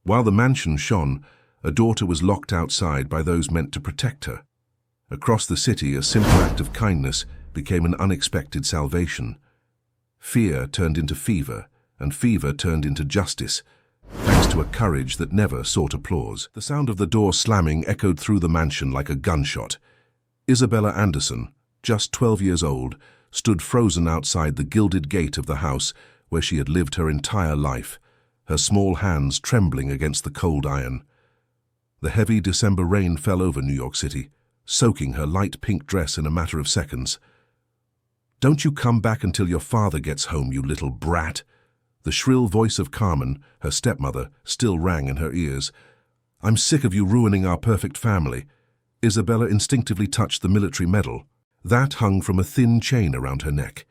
While the mansion shone, a daughter was locked outside by those meant to protect her. Across the city, a simple act of kindness became an unexpected salvation. Fear turned into fever, and fever turned into justice, thanks to a courage that never sought applause. The sound of the door slamming echoed through the mansion like a gunshot. Isabella Anderson, just 12 years old, stood frozen outside the gilded gate of the house where she had lived her entire life, her small hands trembling against the cold iron. The heavy December rain fell over New York City, soaking her light pink dress in a matter of seconds. "Don't you come back until your father gets home, you little brat!" The shrill voice of Carmen, her stepmother, still rang in her ears. "I'm sick of you ruining our perfect family." Isabella instinctively touched the military medal. That hung from a thin chain around her neck.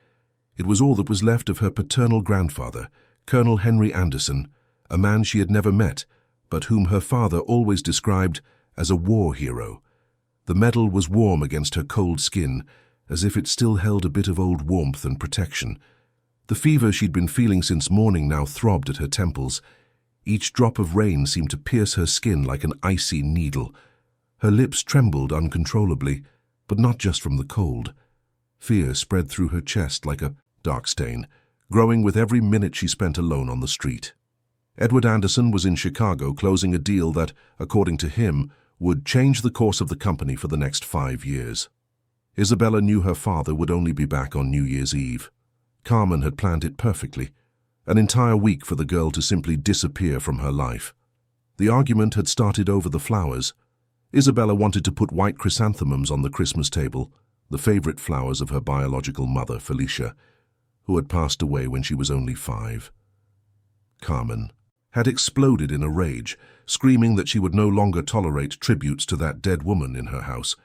It was all that was left of her paternal grandfather, Colonel Henry Anderson, a man she had never met, but whom her father always described as a war hero. The medal was warm against her cold skin, as if it still held a bit of old warmth and protection. The fever she'd been feeling since morning now throbbed at her temples. Each drop of rain seemed to pierce her skin like an icy needle. Her lips trembled uncontrollably, but not just from the cold. Fear spread through her chest like a dark stain, growing with every minute she spent alone on the street. Edward Anderson was in Chicago closing a deal that, according to him, would change the course of the company for the next 5 years. Isabella knew her father would only be back on New Year's Eve. Carmen had planned it perfectly, an entire week for the girl to simply disappear from her life. The argument had started over the flowers. Isabella wanted to put white chrysanthemums on the Christmas table, the favorite flowers of her biological mother, Felicia, who had passed away when she was only 5. Carmen had exploded in a rage, screaming that she would no longer tolerate tributes to that dead woman in her house.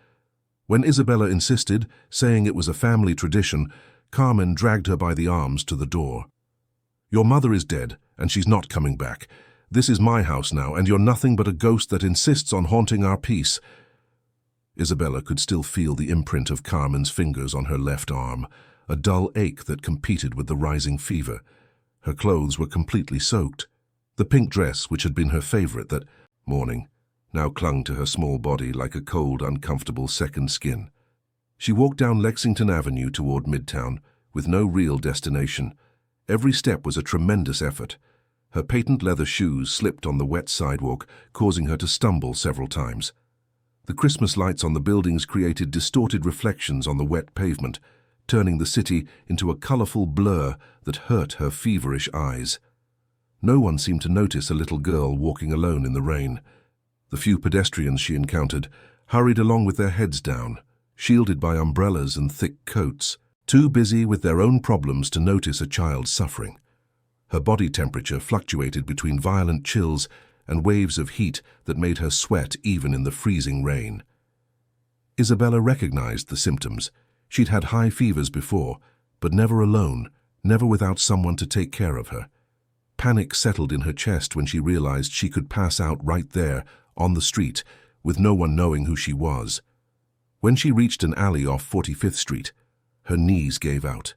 When Isabella insisted, saying it was a family tradition, Carmen dragged her by the arms to the door. "Your mother is dead, and she's not coming back. This is my house now, and you're nothing but a ghost that insists on haunting our peace." Isabella could still feel the imprint of Carmen's fingers on her left arm, a dull ache that competed with the rising fever. Her clothes were completely soaked. The pink dress, which had been her favorite that morning, now clung to her small body like a cold, uncomfortable second skin. She walked down Lexington Avenue toward Midtown, with no real destination. Every step was a tremendous effort. Her patent leather shoes slipped on the wet sidewalk, causing her to stumble several times. The Christmas lights on the buildings created distorted reflections on the wet pavement, turning the city into a colorful blur that hurt her feverish eyes. No one seemed to notice a little girl walking alone in the rain. The few pedestrians she encountered hurried along with their heads down, shielded by umbrellas and thick coats, too busy with their own problems to notice a child suffering. Her body temperature fluctuated between violent chills and waves of heat that made her sweat even in the freezing rain. Isabella recognized the symptoms. She'd had high fevers before, but never alone, never without someone to take care of her. Panic settled in her chest when she realized she could pass out right there, on the street, with no one knowing who she was. When she reached an alley off 45th Street, her knees gave out.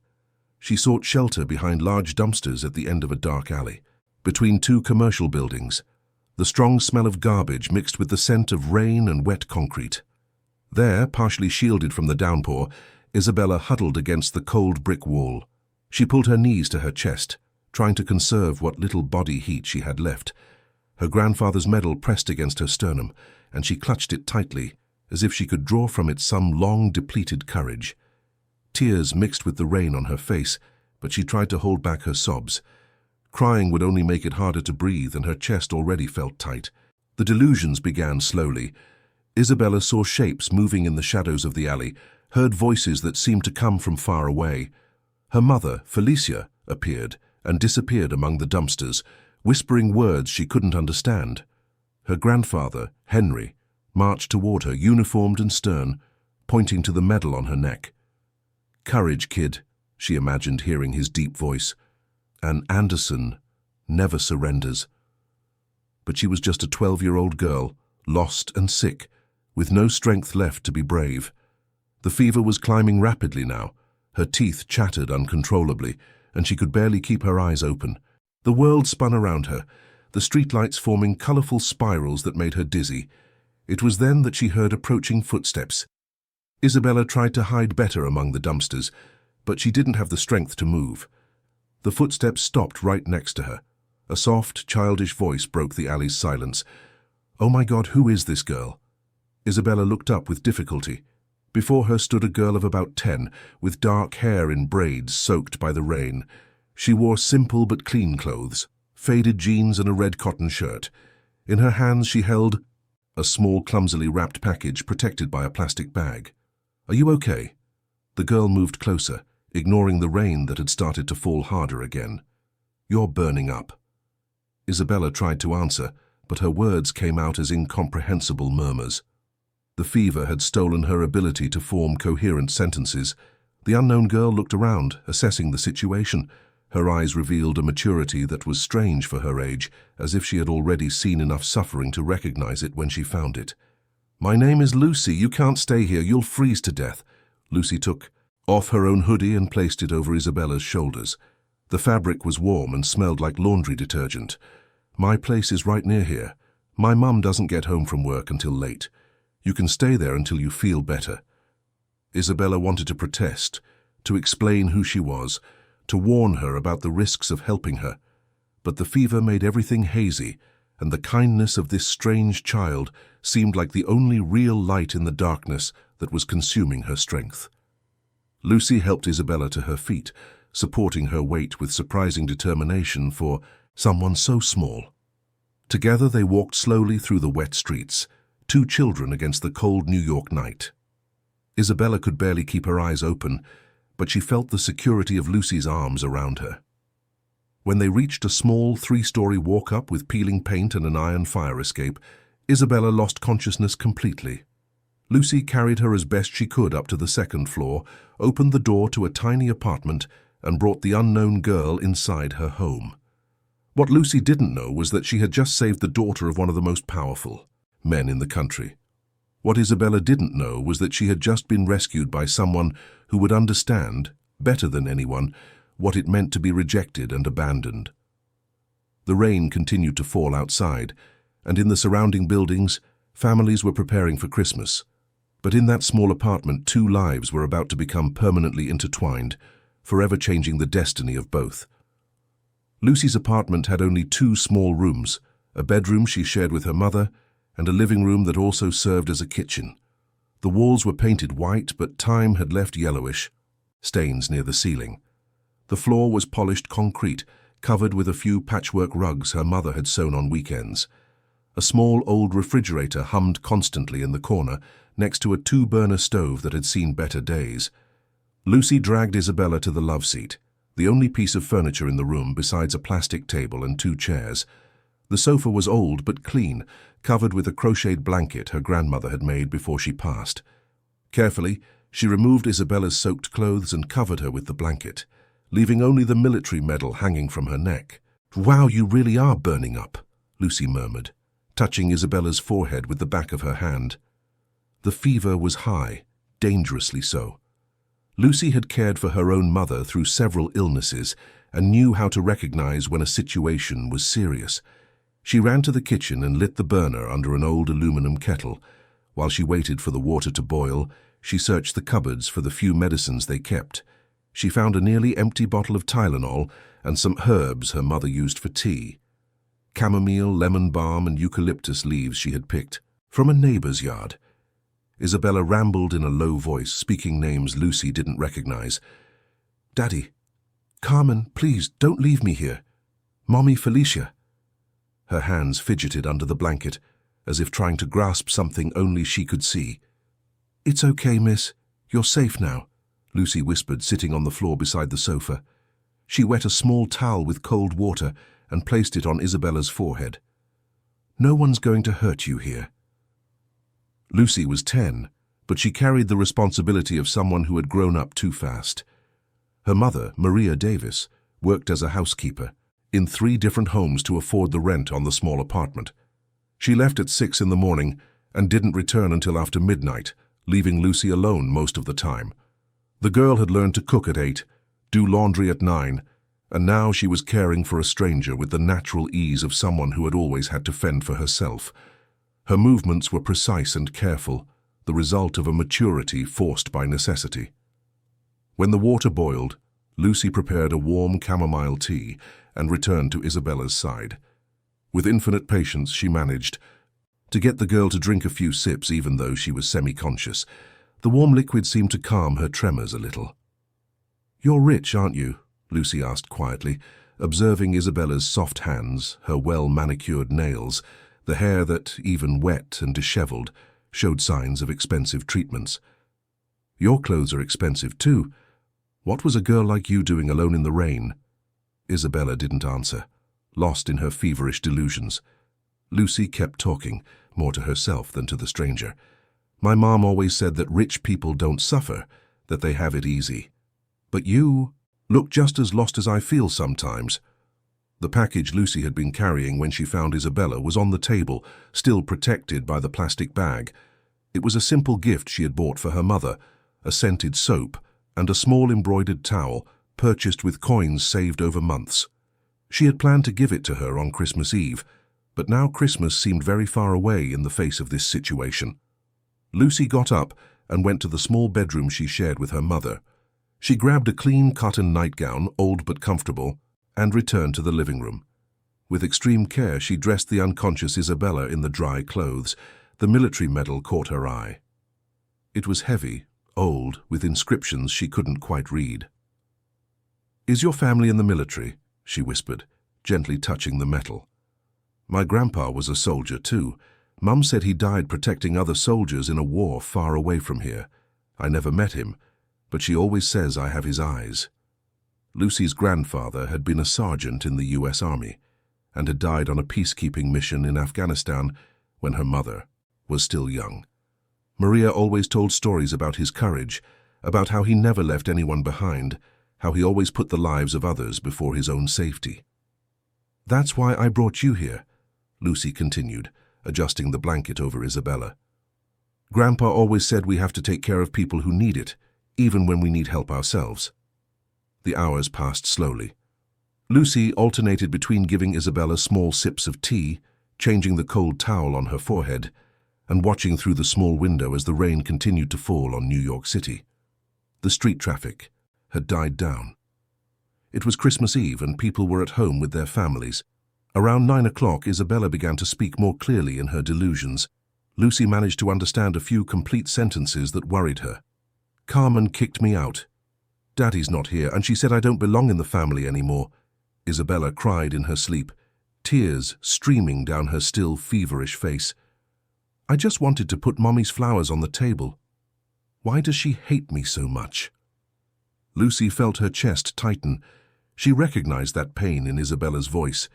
She sought shelter behind large dumpsters at the end of a dark alley, between 2 commercial buildings. The strong smell of garbage mixed with the scent of rain and wet concrete. There, partially shielded from the downpour, Isabella huddled against the cold brick wall. She pulled her knees to her chest, trying to conserve what little body heat she had left. Her grandfather's medal pressed against her sternum, and she clutched it tightly, as if she could draw from it some long-depleted courage. Tears mixed with the rain on her face, but she tried to hold back her sobs. Crying would only make it harder to breathe, and her chest already felt tight. The delusions began slowly. Isabella saw shapes moving in the shadows of the alley, heard voices that seemed to come from far away. Her mother, Felicia, appeared and disappeared among the dumpsters, whispering words she couldn't understand. Her grandfather, Henry, marched toward her, uniformed and stern, pointing to the medal on her neck. "Courage, kid," she imagined hearing his deep voice. "An Anderson never surrenders." But she was just a 12-year-old girl, lost and sick, with no strength left to be brave. The fever was climbing rapidly now. Her teeth chattered uncontrollably, and she could barely keep her eyes open. The world spun around her. the streetlights forming colorful spirals that made her dizzy. It was then that she heard approaching footsteps. Isabella tried to hide better among the dumpsters, but she didn't have the strength to move. The footsteps stopped right next to her. A soft, childish voice broke the alley's silence. "Oh my God, who is this girl?" Isabella looked up with difficulty. Before her stood a girl of about 10, with dark hair in braids soaked by the rain. She wore simple but clean clothes, faded jeans and a red cotton shirt. In her hands she held a small, clumsily wrapped package protected by a plastic bag. "Are you okay?" The girl moved closer, ignoring the rain that had started to fall harder again. "You're burning up." Isabella tried to answer, but her words came out as incomprehensible murmurs. The fever had stolen her ability to form coherent sentences. The unknown girl looked around, assessing the situation. Her eyes revealed a maturity that was strange for her age, as if she had already seen enough suffering to recognize it when she found it. "My name is Lucy. You can't stay here. You'll freeze to death." Lucy took off her own hoodie and placed it over Isabella's shoulders. The fabric was warm and smelled like laundry detergent. "My place is right near here. My mum doesn't get home from work until late. You can stay there until you feel better." Isabella wanted to protest, to explain who she was, to warn her about the risks of helping her. But the fever made everything hazy, and the kindness of this strange child seemed like the only real light in the darkness that was consuming her strength. Lucy helped Isabella to her feet, supporting her weight with surprising determination for someone so small. Together they walked slowly through the wet streets, two children against the cold New York night. Isabella could barely keep her eyes open, but she felt the security of Lucy's arms around her. When they reached a small 3-story walk-up with peeling paint and an iron fire escape, Isabella lost consciousness completely. Lucy carried her as best she could up to the 2nd floor, opened the door to a tiny apartment, and brought the unknown girl inside her home. What Lucy didn't know was that she had just saved the daughter of one of the most powerful men in the country. What Isabella didn't know was that she had just been rescued by someone who would understand, better than anyone, what it meant to be rejected and abandoned. The rain continued to fall outside, and in the surrounding buildings, families were preparing for Christmas. But in that small apartment, 2 lives were about to become permanently intertwined, forever changing the destiny of both. Lucy's apartment had only 2 small rooms, a bedroom she shared with her mother, and a living room that also served as a kitchen. The walls were painted white, but time had left yellowish stains near the ceiling. The floor was polished concrete, covered with a few patchwork rugs her mother had sewn on weekends. A small old refrigerator hummed constantly in the corner, next to a 2-burner stove that had seen better days. Lucy dragged Isabella to the love seat, the only piece of furniture in the room besides a plastic table and 2 chairs. The sofa was old but clean, covered with a crocheted blanket her grandmother had made before she passed. Carefully, she removed Isabella's soaked clothes and covered her with the blanket, leaving only the military medal hanging from her neck. "Wow, you really are burning up," Lucy murmured, touching Isabella's forehead with the back of her hand. The fever was high, dangerously so. Lucy had cared for her own mother through several illnesses and knew how to recognize when a situation was serious. She ran to the kitchen and lit the burner under an old aluminum kettle. While she waited for the water to boil, she searched the cupboards for the few medicines they kept. She found a nearly empty bottle of Tylenol and some herbs her mother used for tea. Chamomile, lemon balm, and eucalyptus leaves she had picked from a neighbor's yard. Isabella rambled in a low voice, speaking names Lucy didn't recognize. "Daddy, Carmen, please, don't leave me here. Mommy, Felicia." Her hands fidgeted under the blanket, as if trying to grasp something only she could see. "It's okay, miss. You're safe now," Lucy whispered, sitting on the floor beside the sofa. She wet a small towel with cold water and placed it on Isabella's forehead. "No one's going to hurt you here." Lucy was 10, but she carried the responsibility of someone who had grown up too fast. Her mother, Maria Davis, worked as a housekeeper in 3 different homes to afford the rent on the small apartment. She left at 6 in the morning and didn't return until after midnight, leaving Lucy alone most of the time. The girl had learned to cook at 8, do laundry at 9, And now she was caring for a stranger with the natural ease of someone who had always had to fend for herself. Her movements were precise and careful, the result of a maturity forced by necessity. When the water boiled, Lucy prepared a warm chamomile tea and returned to Isabella's side. With infinite patience, she managed to get the girl to drink a few sips even though she was semi-conscious. The warm liquid seemed to calm her tremors a little. "You're rich, aren't you?" Lucy asked quietly, observing Isabella's soft hands, her well-manicured nails, the hair that, even wet and disheveled, showed signs of expensive treatments. "Your clothes are expensive too. What was a girl like you doing alone in the rain?" Isabella didn't answer, lost in her feverish delusions. Lucy kept talking, more to herself than to the stranger. "My mom always said that rich people don't suffer, that they have it easy. But you look just as lost as I feel sometimes." The package Lucy had been carrying when she found Isabella was on the table, still protected by the plastic bag. It was a simple gift she had bought for her mother, a scented soap and a small embroidered towel purchased with coins saved over months. She had planned to give it to her on Christmas Eve, but now Christmas seemed very far away in the face of this situation. Lucy got up and went to the small bedroom she shared with her mother. She grabbed a clean cotton nightgown, old but comfortable, and returned to the living room. With extreme care, she dressed the unconscious Isabella in the dry clothes. The military medal caught her eye. It was heavy, old, with inscriptions she couldn't quite read. "Is your family in the military?" she whispered, gently touching the metal. "My grandpa was a soldier too. Mum said he died protecting other soldiers in a war far away from here. I never met him, but she always says I have his eyes." Lucy's grandfather had been a sergeant in the U.S. Army and had died on a peacekeeping mission in Afghanistan when her mother was still young. Maria always told stories about his courage, about how he never left anyone behind, how he always put the lives of others before his own safety. "That's why I brought you here," Lucy continued, adjusting the blanket over Isabella. "Grandpa always said we have to take care of people who need it, even when we need help ourselves." The hours passed slowly. Lucy alternated between giving Isabella small sips of tea, changing the cold towel on her forehead, and watching through the small window as the rain continued to fall on New York City. The street traffic had died down. It was Christmas Eve and people were at home with their families. Around 9 o'clock, Isabella began to speak more clearly in her delusions. Lucy managed to understand a few complete sentences that worried her. "Carmen kicked me out. Daddy's not here, and she said I don't belong in the family anymore." Isabella cried in her sleep, tears streaming down her still feverish face. "I just wanted to put Mommy's flowers on the table. Why does she hate me so much?" Lucy felt her chest tighten. She recognized that pain in Isabella's voice.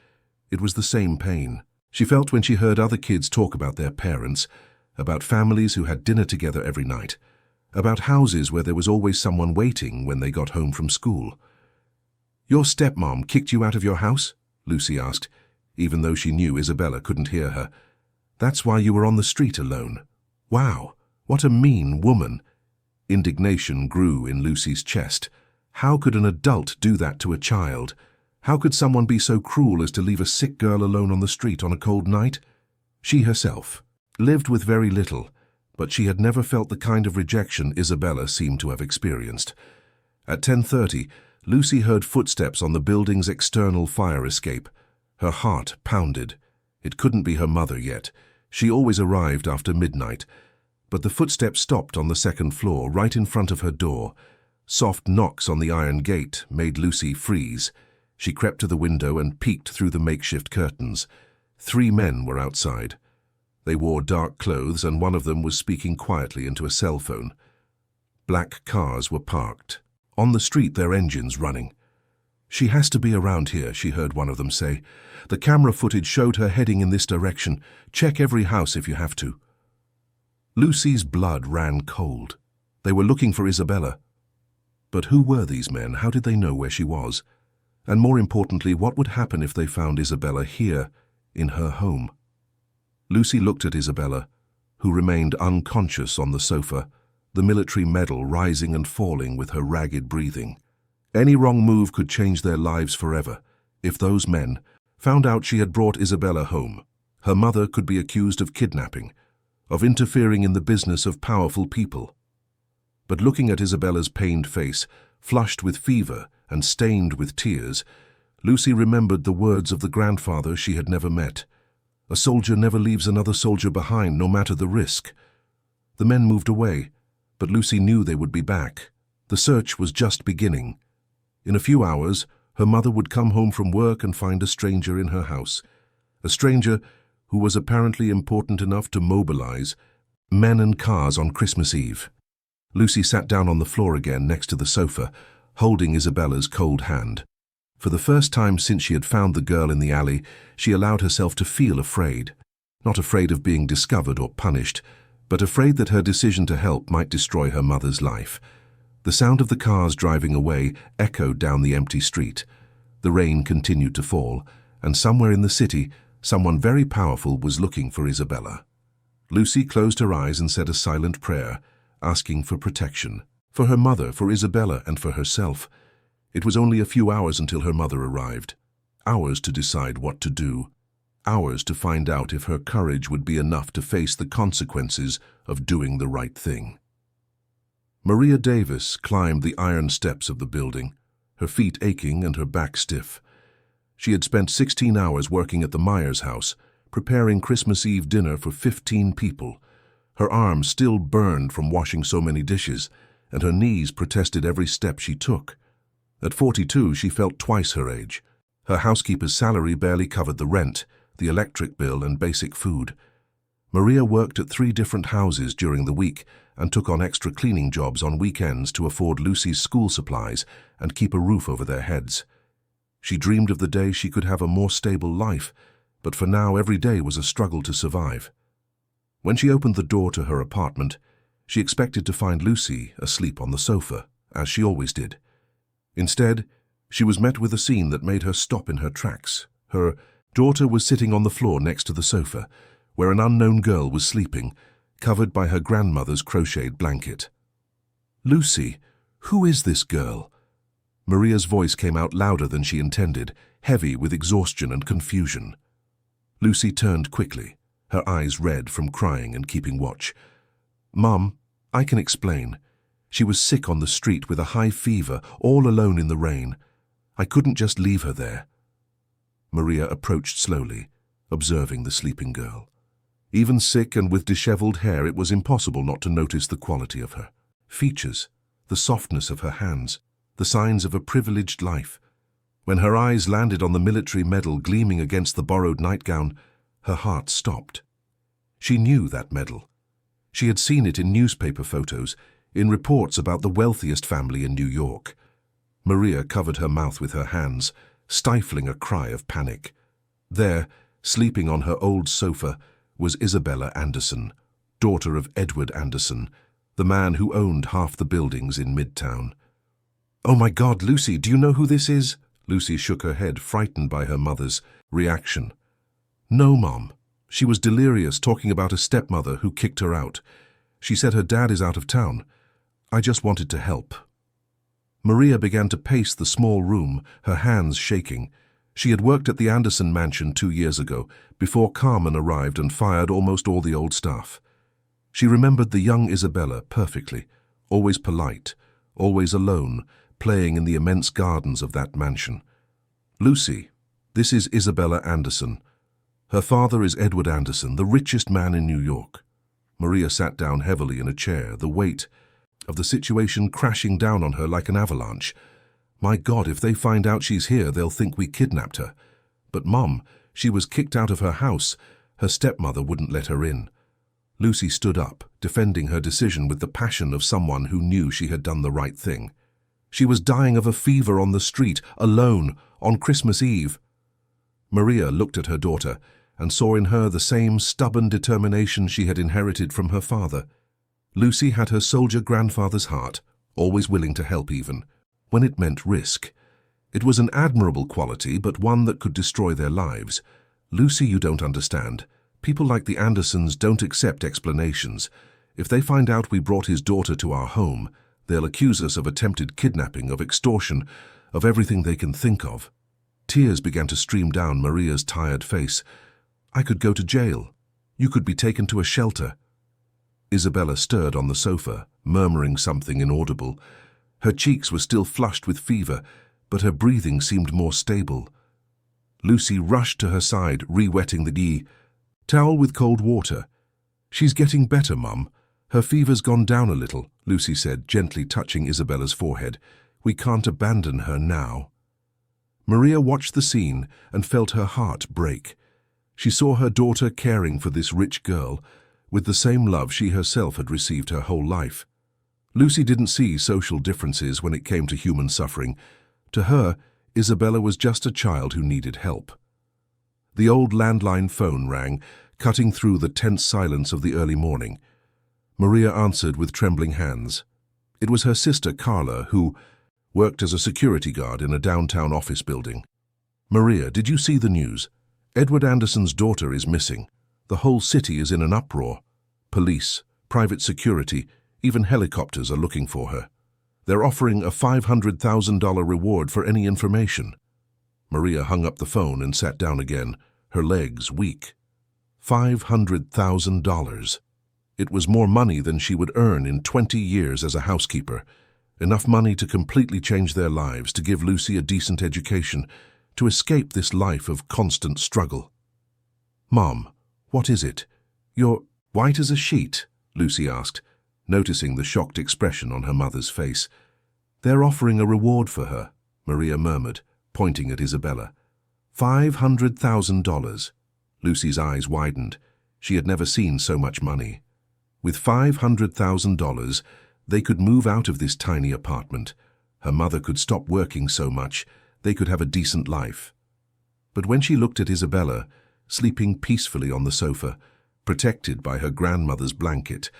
It was the same pain she felt when she heard other kids talk about their parents, about families who had dinner together every night, about houses where there was always someone waiting when they got home from school. "Your stepmom kicked you out of your house?" Lucy asked, even though she knew Isabella couldn't hear her. "That's why you were on the street alone. Wow, what a mean woman." Indignation grew in Lucy's chest. How could an adult do that to a child? How could someone be so cruel as to leave a sick girl alone on the street on a cold night? She herself lived with very little, but she had never felt the kind of rejection Isabella seemed to have experienced. At 10:30, Lucy heard footsteps on the building's external fire escape. Her heart pounded. It couldn't be her mother yet. She always arrived after midnight. But the footsteps stopped on the second floor, right in front of her door. Soft knocks on the iron gate made Lucy freeze. She crept to the window and peeked through the makeshift curtains. 3 men were outside. They wore dark clothes, and one of them was speaking quietly into a cell phone. Black cars were parked. On the street, their engines running. "She has to be around here," she heard one of them say. "The camera footage showed her heading in this direction. Check every house if you have to." Lucy's blood ran cold. They were looking for Isabella. But who were these men? How did they know where she was? And more importantly, what would happen if they found Isabella here, in her home? Lucy looked at Isabella, who remained unconscious on the sofa, the military medal rising and falling with her ragged breathing. Any wrong move could change their lives forever. If those men found out she had brought Isabella home, her mother could be accused of kidnapping, of interfering in the business of powerful people. But looking at Isabella's pained face, flushed with fever and stained with tears, Lucy remembered the words of the grandfather she had never met. A soldier never leaves another soldier behind, no matter the risk. The men moved away, but Lucy knew they would be back. The search was just beginning. In a few hours, her mother would come home from work and find a stranger in her house. A stranger who was apparently important enough to mobilize men and cars on Christmas Eve. Lucy sat down on the floor again next to the sofa, holding Isabella's cold hand. For the first time since she had found the girl in the alley, she allowed herself to feel afraid. Not afraid of being discovered or punished, but afraid that her decision to help might destroy her mother's life. The sound of the cars driving away echoed down the empty street. The rain continued to fall, and somewhere in the city, someone very powerful was looking for Isabella. Lucy closed her eyes and said a silent prayer, asking for protection. For her mother, for Isabella, and for herself. It was only a few hours until her mother arrived. Hours to decide what to do. Hours to find out if her courage would be enough to face the consequences of doing the right thing. Maria Davis climbed the iron steps of the building, her feet aching and her back stiff. She had spent 16 hours working at the Myers house, preparing Christmas Eve dinner for 15 people. Her arms still burned from washing so many dishes, and her knees protested every step she took. At 42, she felt twice her age. Her housekeeper's salary barely covered the rent, the electric bill, and basic food. Maria worked at 3 different houses during the week and took on extra cleaning jobs on weekends to afford Lucy's school supplies and keep a roof over their heads. She dreamed of the day she could have a more stable life, but for now every day was a struggle to survive. When she opened the door to her apartment, she expected to find Lucy asleep on the sofa, as she always did. Instead, she was met with a scene that made her stop in her tracks. Her daughter was sitting on the floor next to the sofa, where an unknown girl was sleeping, covered by her grandmother's crocheted blanket. "Lucy, who is this girl?" Maria's voice came out louder than she intended, heavy with exhaustion and confusion. Lucy turned quickly, her eyes red from crying and keeping watch. "Mom, I can explain. She was sick on the street with a high fever, all alone in the rain. I couldn't just leave her there." Maria approached slowly, observing the sleeping girl. Even sick and with disheveled hair, it was impossible not to notice the quality of her features, the softness of her hands, the signs of a privileged life. When her eyes landed on the military medal gleaming against the borrowed nightgown, her heart stopped. She knew that medal. She had seen it in newspaper photos, in reports about the wealthiest family in New York. Maria covered her mouth with her hands, stifling a cry of panic. There, sleeping on her old sofa, was Isabella Anderson, daughter of Edward Anderson, the man who owned half the buildings in Midtown. "Oh my God, Lucy, do you know who this is?" Lucy shook her head, frightened by her mother's reaction. "No, Mom. She was delirious, talking about a stepmother who kicked her out. She said her dad is out of town. I just wanted to help." Maria began to pace the small room, her hands shaking. She had worked at the Anderson mansion 2 years ago, before Carmen arrived and fired almost all the old staff. She remembered the young Isabella perfectly, always polite, always alone, playing in the immense gardens of that mansion. "Lucy, this is Isabella Anderson. Her father is Edward Anderson, the richest man in New York." Maria sat down heavily in a chair, the weight of the situation crashing down on her like an avalanche. "My God, if they find out she's here, they'll think we kidnapped her. But Mom, she was kicked out of her house. Her stepmother wouldn't let her in." Lucy stood up, defending her decision with the passion of someone who knew she had done the right thing. She was dying of a fever on the street, alone, on Christmas Eve. Maria looked at her daughter and saw in her the same stubborn determination she had inherited from her father. Lucy had her soldier grandfather's heart, always willing to help even when it meant risk. It was an admirable quality, but one that could destroy their lives. "Lucy, you don't understand. People like the Andersons don't accept explanations. If they find out we brought his daughter to our home, They'll accuse us of attempted kidnapping, of extortion, of everything they can think of. Tears began to stream down Maria's tired face. I could go to jail. You could be taken to a shelter. Isabella stirred on the sofa, murmuring something inaudible. Her cheeks were still flushed with fever, but her breathing seemed more stable. Lucy rushed to her side, re-wetting the towel with cold water. She's getting better, Mum. Her fever's gone down a little, Lucy said, gently touching Isabella's forehead. We can't abandon her now. Maria watched the scene and felt her heart break. She saw her daughter caring for this rich girl, with the same love she herself had received her whole life. Lucy didn't see social differences when it came to human suffering. To her, Isabella was just a child who needed help. The old landline phone rang, cutting through the tense silence of the early morning. Maria answered with trembling hands. It was her sister Carla, who worked as a security guard in a downtown office building. Maria, did you see the news? Edward Anderson's daughter is missing. The whole city is in an uproar. Police, private security, even helicopters are looking for her. They're offering a $500,000 reward for any information. Maria hung up the phone and sat down again, her legs weak. $500,000. It was more money than she would earn in 20 years as a housekeeper. Enough money to completely change their lives, to give Lucy a decent education, to escape this life of constant struggle. Mom, what is it? You're white as a sheet, Lucy asked, noticing the shocked expression on her mother's face. They're offering a reward for her, Maria murmured, pointing at Isabella. $500,000. Lucy's eyes widened. She had never seen so much money. With $500,000, they could move out of this tiny apartment. Her mother could stop working so much. They could have a decent life. But when she looked at Isabella, sleeping peacefully on the sofa, protected by her grandmother's blanket,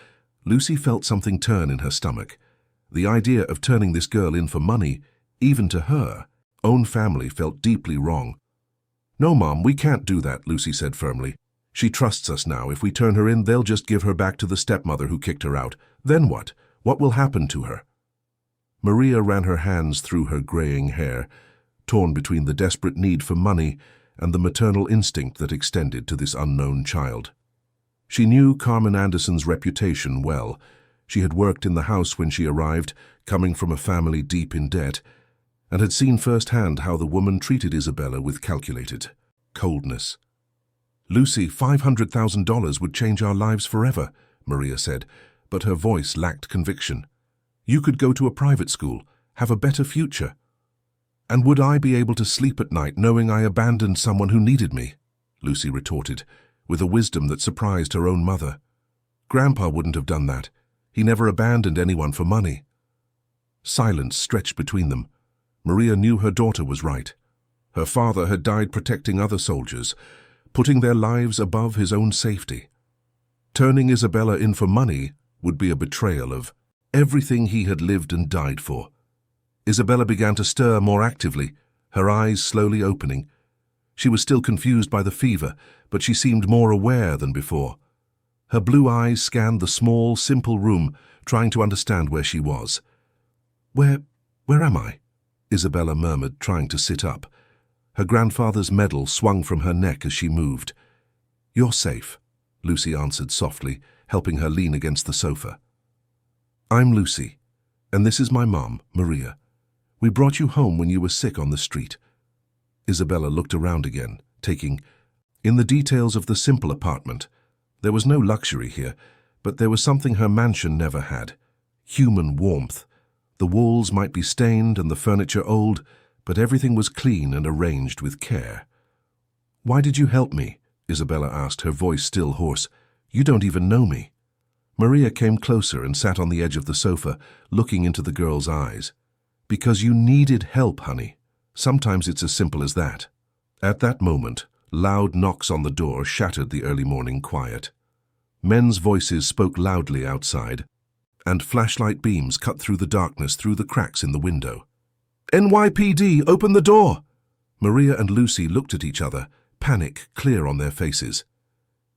Lucy felt something turn in her stomach. The idea of turning this girl in for money, even to her own family, felt deeply wrong. No, Mom, we can't do that, Lucy said firmly. She trusts us now. If we turn her in, they'll just give her back to the stepmother who kicked her out. Then what? What will happen to her? Maria ran her hands through her graying hair, torn between the desperate need for money and the maternal instinct that extended to this unknown child. She knew Carmen Anderson's reputation well. She had worked in the house when she arrived, coming from a family deep in debt, and had seen firsthand how the woman treated Isabella with calculated coldness. Lucy, $500,000 would change our lives forever, Maria said, but her voice lacked conviction. You could go to a private school, have a better future. And would I be able to sleep at night knowing I abandoned someone who needed me? Lucy retorted, with a wisdom that surprised her own mother. Grandpa wouldn't have done that. He never abandoned anyone for money. Silence stretched between them. Maria knew her daughter was right. Her father had died protecting other soldiers, putting their lives above his own safety. Turning Isabella in for money would be a betrayal of everything he had lived and died for. Isabella began to stir more actively, her eyes slowly opening. She was still confused by the fever, but she seemed more aware than before. Her blue eyes scanned the small, simple room, trying to understand where she was. Where am I? Isabella murmured, trying to sit up. Her grandfather's medal swung from her neck as she moved. You're safe, Lucy answered softly, helping her lean against the sofa. I'm Lucy, and this is my mom, Maria. We brought you home when you were sick on the street. Isabella looked around again, taking in the details of the simple apartment. There was no luxury here, but there was something her mansion never had. Human warmth. The walls might be stained and the furniture old, but everything was clean and arranged with care. Why did you help me? Isabella asked, her voice still hoarse. You don't even know me. Maria came closer and sat on the edge of the sofa, looking into the girl's eyes. Because you needed help, honey. Sometimes it's as simple as that. At that moment, loud knocks on the door shattered the early morning quiet. Men's voices spoke loudly outside, and flashlight beams cut through the darkness through the cracks in the window. NYPD, open the door! Maria and Lucy looked at each other, panic clear on their faces.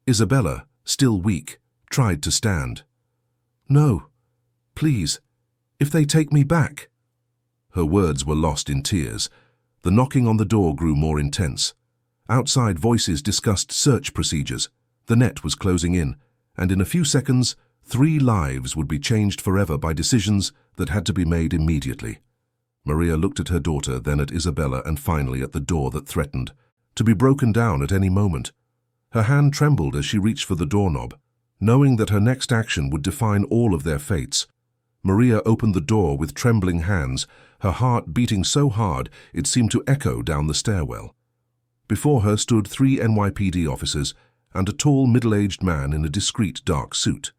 Isabella, still weak, tried to stand. No, please, If they take me back. Her words were lost in tears. The knocking on the door grew more intense. Outside, voices discussed search procedures. The net was closing in, and in a few seconds, 3 lives would be changed forever by decisions that had to be made immediately. Maria looked at her daughter, then at Isabella, and finally at the door that threatened to be broken down at any moment. Her hand trembled as she reached for the doorknob. Knowing that her next action would define all of their fates, Maria opened the door with trembling hands, her heart beating so hard it seemed to echo down the stairwell. Before her stood 3 NYPD officers and a tall, middle-aged man in a discreet dark suit.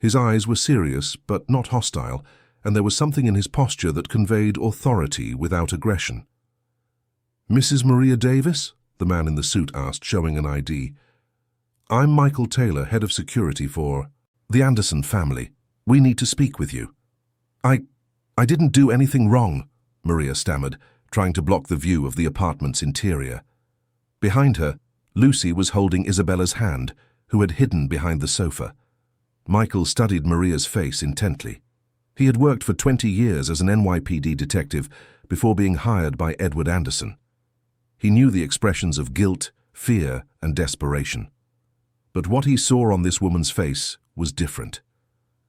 His eyes were serious but not hostile, and there was something in his posture that conveyed authority without aggression. "Mrs. Maria Davis?" the man in the suit asked, showing an ID. "I'm Michael Taylor, head of security for the Anderson family. We need to speak with you." I didn't do anything wrong," Maria stammered, trying to block the view of the apartment's interior. Behind her, Lucy was holding Isabella's hand, who had hidden behind the sofa. Michael studied Maria's face intently. He had worked for 20 years as an NYPD detective before being hired by Edward Anderson. He knew the expressions of guilt, fear, and desperation. But what he saw on this woman's face was different.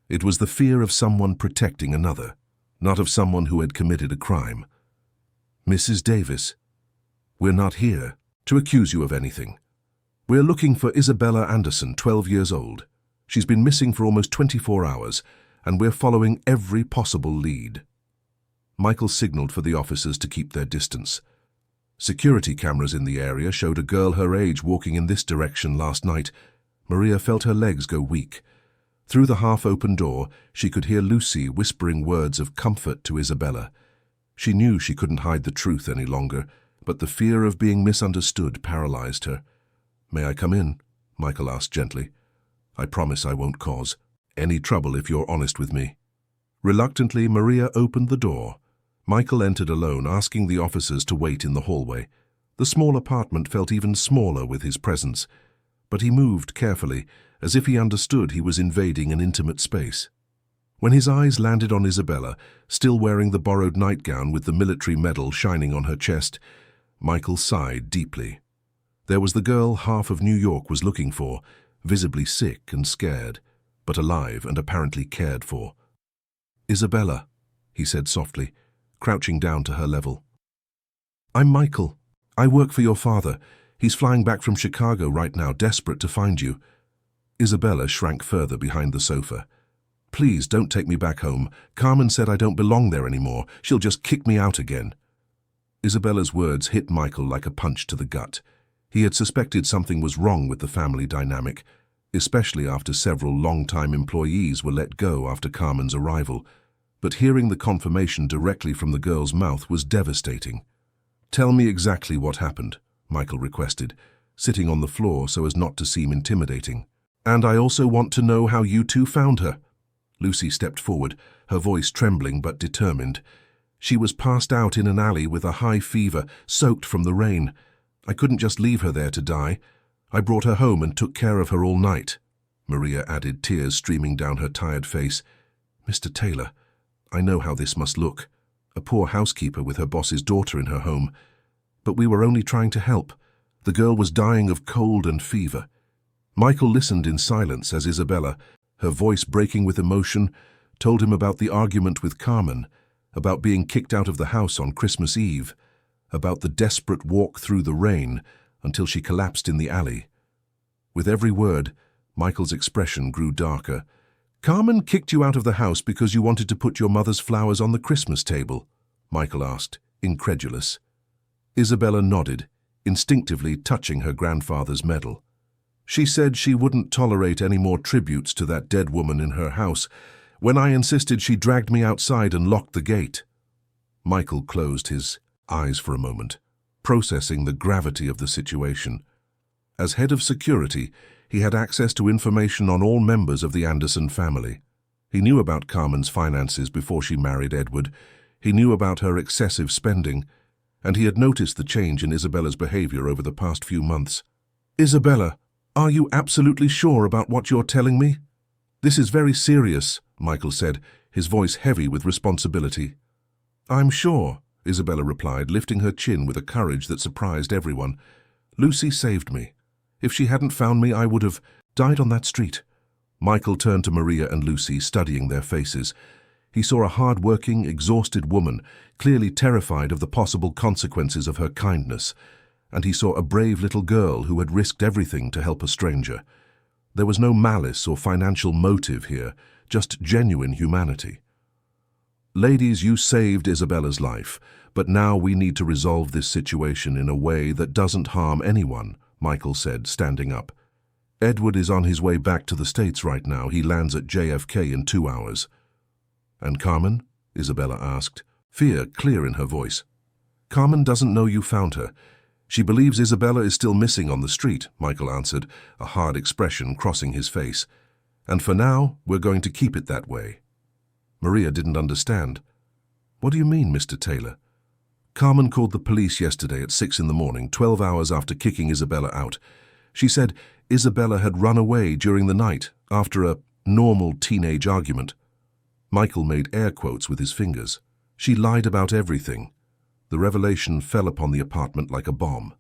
It was the fear of someone protecting another, not of someone who had committed a crime. "Mrs. Davis, we're not here to accuse you of anything. We're looking for Isabella Anderson, 12 years old. She's been missing for almost 24 hours, and we're following every possible lead." Michael signaled for the officers to keep their distance. Security cameras in the area showed a girl her age walking in this direction last night. Maria felt her legs go weak. Through the half-open door, she could hear Lucy whispering words of comfort to Isabella. She knew she couldn't hide the truth any longer, but the fear of being misunderstood paralyzed her. "May I come in?" Michael asked gently. "I promise I won't cause any trouble if you're honest with me." Reluctantly, Maria opened the door. Michael entered alone, asking the officers to wait in the hallway. The small apartment felt even smaller with his presence, but he moved carefully, as if he understood he was invading an intimate space. When his eyes landed on Isabella, still wearing the borrowed nightgown with the military medal shining on her chest, Michael sighed deeply. There was the girl half of New York was looking for, visibly sick and scared, but alive and apparently cared for. "Isabella," he said softly, crouching down to her level. "I'm Michael. I work for your father. He's flying back from Chicago right now, desperate to find you." Isabella shrank further behind the sofa. "Please don't take me back home. Carmen said I don't belong there anymore. She'll just kick me out again." Isabella's words hit Michael like a punch to the gut. He had suspected something was wrong with the family dynamic, especially after several long-time employees were let go after Carmen's arrival. But hearing the confirmation directly from the girl's mouth was devastating. "Tell me exactly what happened," Michael requested, sitting on the floor so as not to seem intimidating. "And I also want to know how you two found her." Lucy stepped forward, her voice trembling but determined. "She was passed out in an alley with a high fever, soaked from the rain. I couldn't just leave her there to die. I brought her home and took care of her all night," Maria added, tears streaming down her tired face. "Mr. Taylor, I know how this must look. A poor housekeeper with her boss's daughter in her home. But we were only trying to help. The girl was dying of cold and fever." Michael listened in silence as Isabella, her voice breaking with emotion, told him about the argument with Carmen, about being kicked out of the house on Christmas Eve, about the desperate walk through the rain until she collapsed in the alley. With every word, Michael's expression grew darker. "Carmen kicked you out of the house because you wanted to put your mother's flowers on the Christmas table?" Michael asked, incredulous. Isabella nodded, instinctively touching her grandfather's medal. "She said she wouldn't tolerate any more tributes to that dead woman in her house. When I insisted, she dragged me outside and locked the gate." Michael closed his eyes for a moment, processing the gravity of the situation. As head of security, he had access to information on all members of the Anderson family. He knew about Carmen's finances before she married Edward. He knew about her excessive spending, and he had noticed the change in Isabella's behavior over the past few months. "Isabella, are you absolutely sure about what you're telling me?" "This is very serious," Michael said, his voice heavy with responsibility. "I'm sure," Isabella replied, lifting her chin with a courage that surprised everyone. "Lucy saved me. If she hadn't found me, I would have died on that street." Michael turned to Maria and Lucy, studying their faces. He saw a hard-working, exhausted woman, clearly terrified of the possible consequences of her kindness, and he saw a brave little girl who had risked everything to help a stranger. There was no malice or financial motive here, just genuine humanity. "Ladies, you saved Isabella's life, but now we need to resolve this situation in a way that doesn't harm anyone," Michael said, standing up. "Edward is on his way back to the States right now. He lands at JFK in 2 hours. "And Carmen?" Isabella asked, fear clear in her voice. "Carmen doesn't know you found her. She believes Isabella is still missing on the street," Michael answered, a hard expression crossing his face. "And for now, we're going to keep it that way." Maria didn't understand. "What do you mean, Mr. Taylor?" "Carmen called the police yesterday at 6 in the morning, 12 hours after kicking Isabella out. She said Isabella had run away during the night after a normal teenage argument." Michael made air quotes with his fingers. "She lied about everything." The revelation fell upon the apartment like a bomb.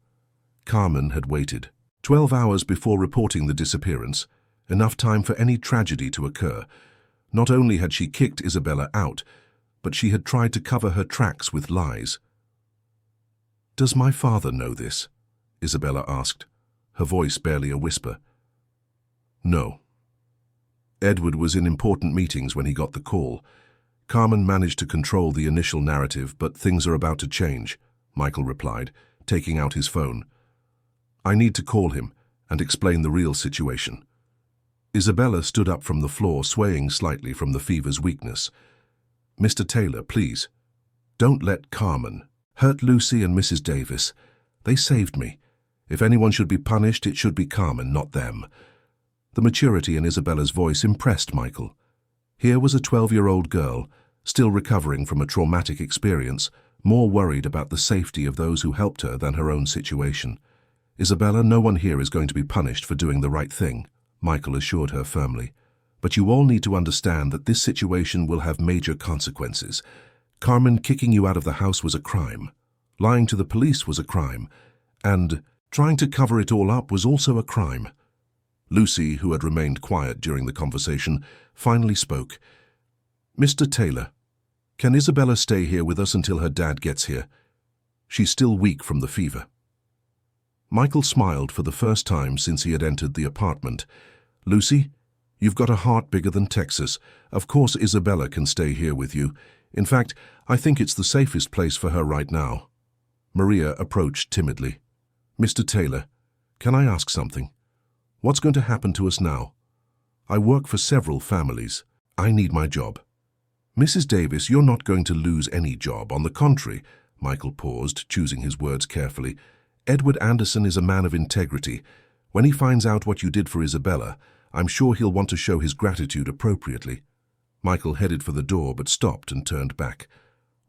Carmen had waited 12 hours before reporting the disappearance, enough time for any tragedy to occur. Not only had she kicked Isabella out, but she had tried to cover her tracks with lies. "Does my father know this?" Isabella asked, her voice barely a whisper. "No." Edward was in important meetings when he got the call. Carmen managed to control the initial narrative, but things are about to change, Michael replied, taking out his phone. "I need to call him and explain the real situation." Isabella stood up from the floor, swaying slightly from the fever's weakness. "Mr. Taylor, please, don't let Carmen hurt Lucy and Mrs. Davis. They saved me. If anyone should be punished, it should be Carmen, not them." The maturity in Isabella's voice impressed Michael. Here was a 12-year-old girl, still recovering from a traumatic experience, more worried about the safety of those who helped her than her own situation. "Isabella, no one here is going to be punished for doing the right thing," Michael assured her firmly. "But you all need to understand that this situation will have major consequences. Carmen kicking you out of the house was a crime. Lying to the police was a crime. And trying to cover it all up was also a crime." Lucy, who had remained quiet during the conversation, finally spoke. "Mr. Taylor, can Isabella stay here with us until her dad gets here? She's still weak from the fever." Michael smiled for the first time since he had entered the apartment. "Lucy, you've got a heart bigger than Texas. Of course Isabella can stay here with you. In fact, I think it's the safest place for her right now." Maria approached timidly. "Mr. Taylor, can I ask something? What's going to happen to us now? I work for several families. I need my job." "Mrs. Davis, you're not going to lose any job. On the contrary," Michael paused, choosing his words carefully. "Edward Anderson is a man of integrity. When he finds out what you did for Isabella, I'm sure he'll want to show his gratitude appropriately." Michael headed for the door but stopped and turned back.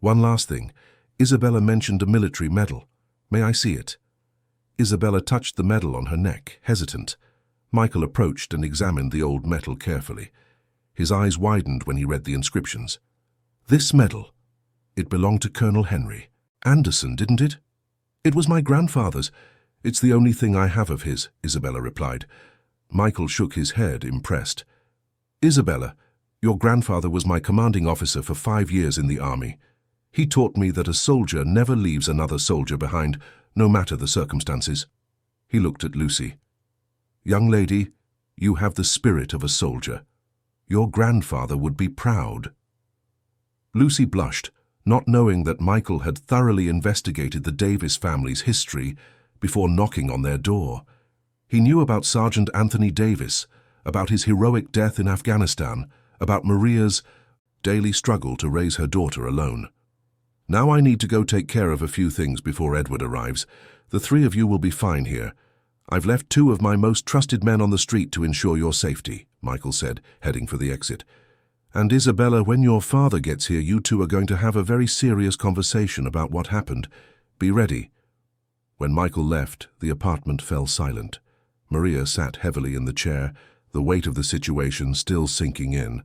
"One last thing. Isabella mentioned a military medal. May I see it?" Isabella touched the medal on her neck, hesitant. Michael approached and examined the old medal carefully. His eyes widened when he read the inscriptions. "This medal, it belonged to Colonel Henry Anderson, didn't it?" "It was my grandfather's. It's the only thing I have of his," Isabella replied. Michael shook his head, impressed. "Isabella, your grandfather was my commanding officer for 5 years in the army. He taught me that a soldier never leaves another soldier behind, no matter the circumstances." He looked at Lucy. "Young lady, you have the spirit of a soldier. Your grandfather would be proud." Lucy blushed, not knowing that Michael had thoroughly investigated the Davis family's history before knocking on their door. He knew about Sergeant Anthony Davis, about his heroic death in Afghanistan, about Maria's daily struggle to raise her daughter alone. "Now I need to go take care of a few things before Edward arrives. The 3 of you will be fine here. I've left 2 of my most trusted men on the street to ensure your safety," Michael said, heading for the exit. "And Isabella, when your father gets here, you 2 are going to have a very serious conversation about what happened. Be ready." When Michael left, the apartment fell silent. Maria sat heavily in the chair, the weight of the situation still sinking in.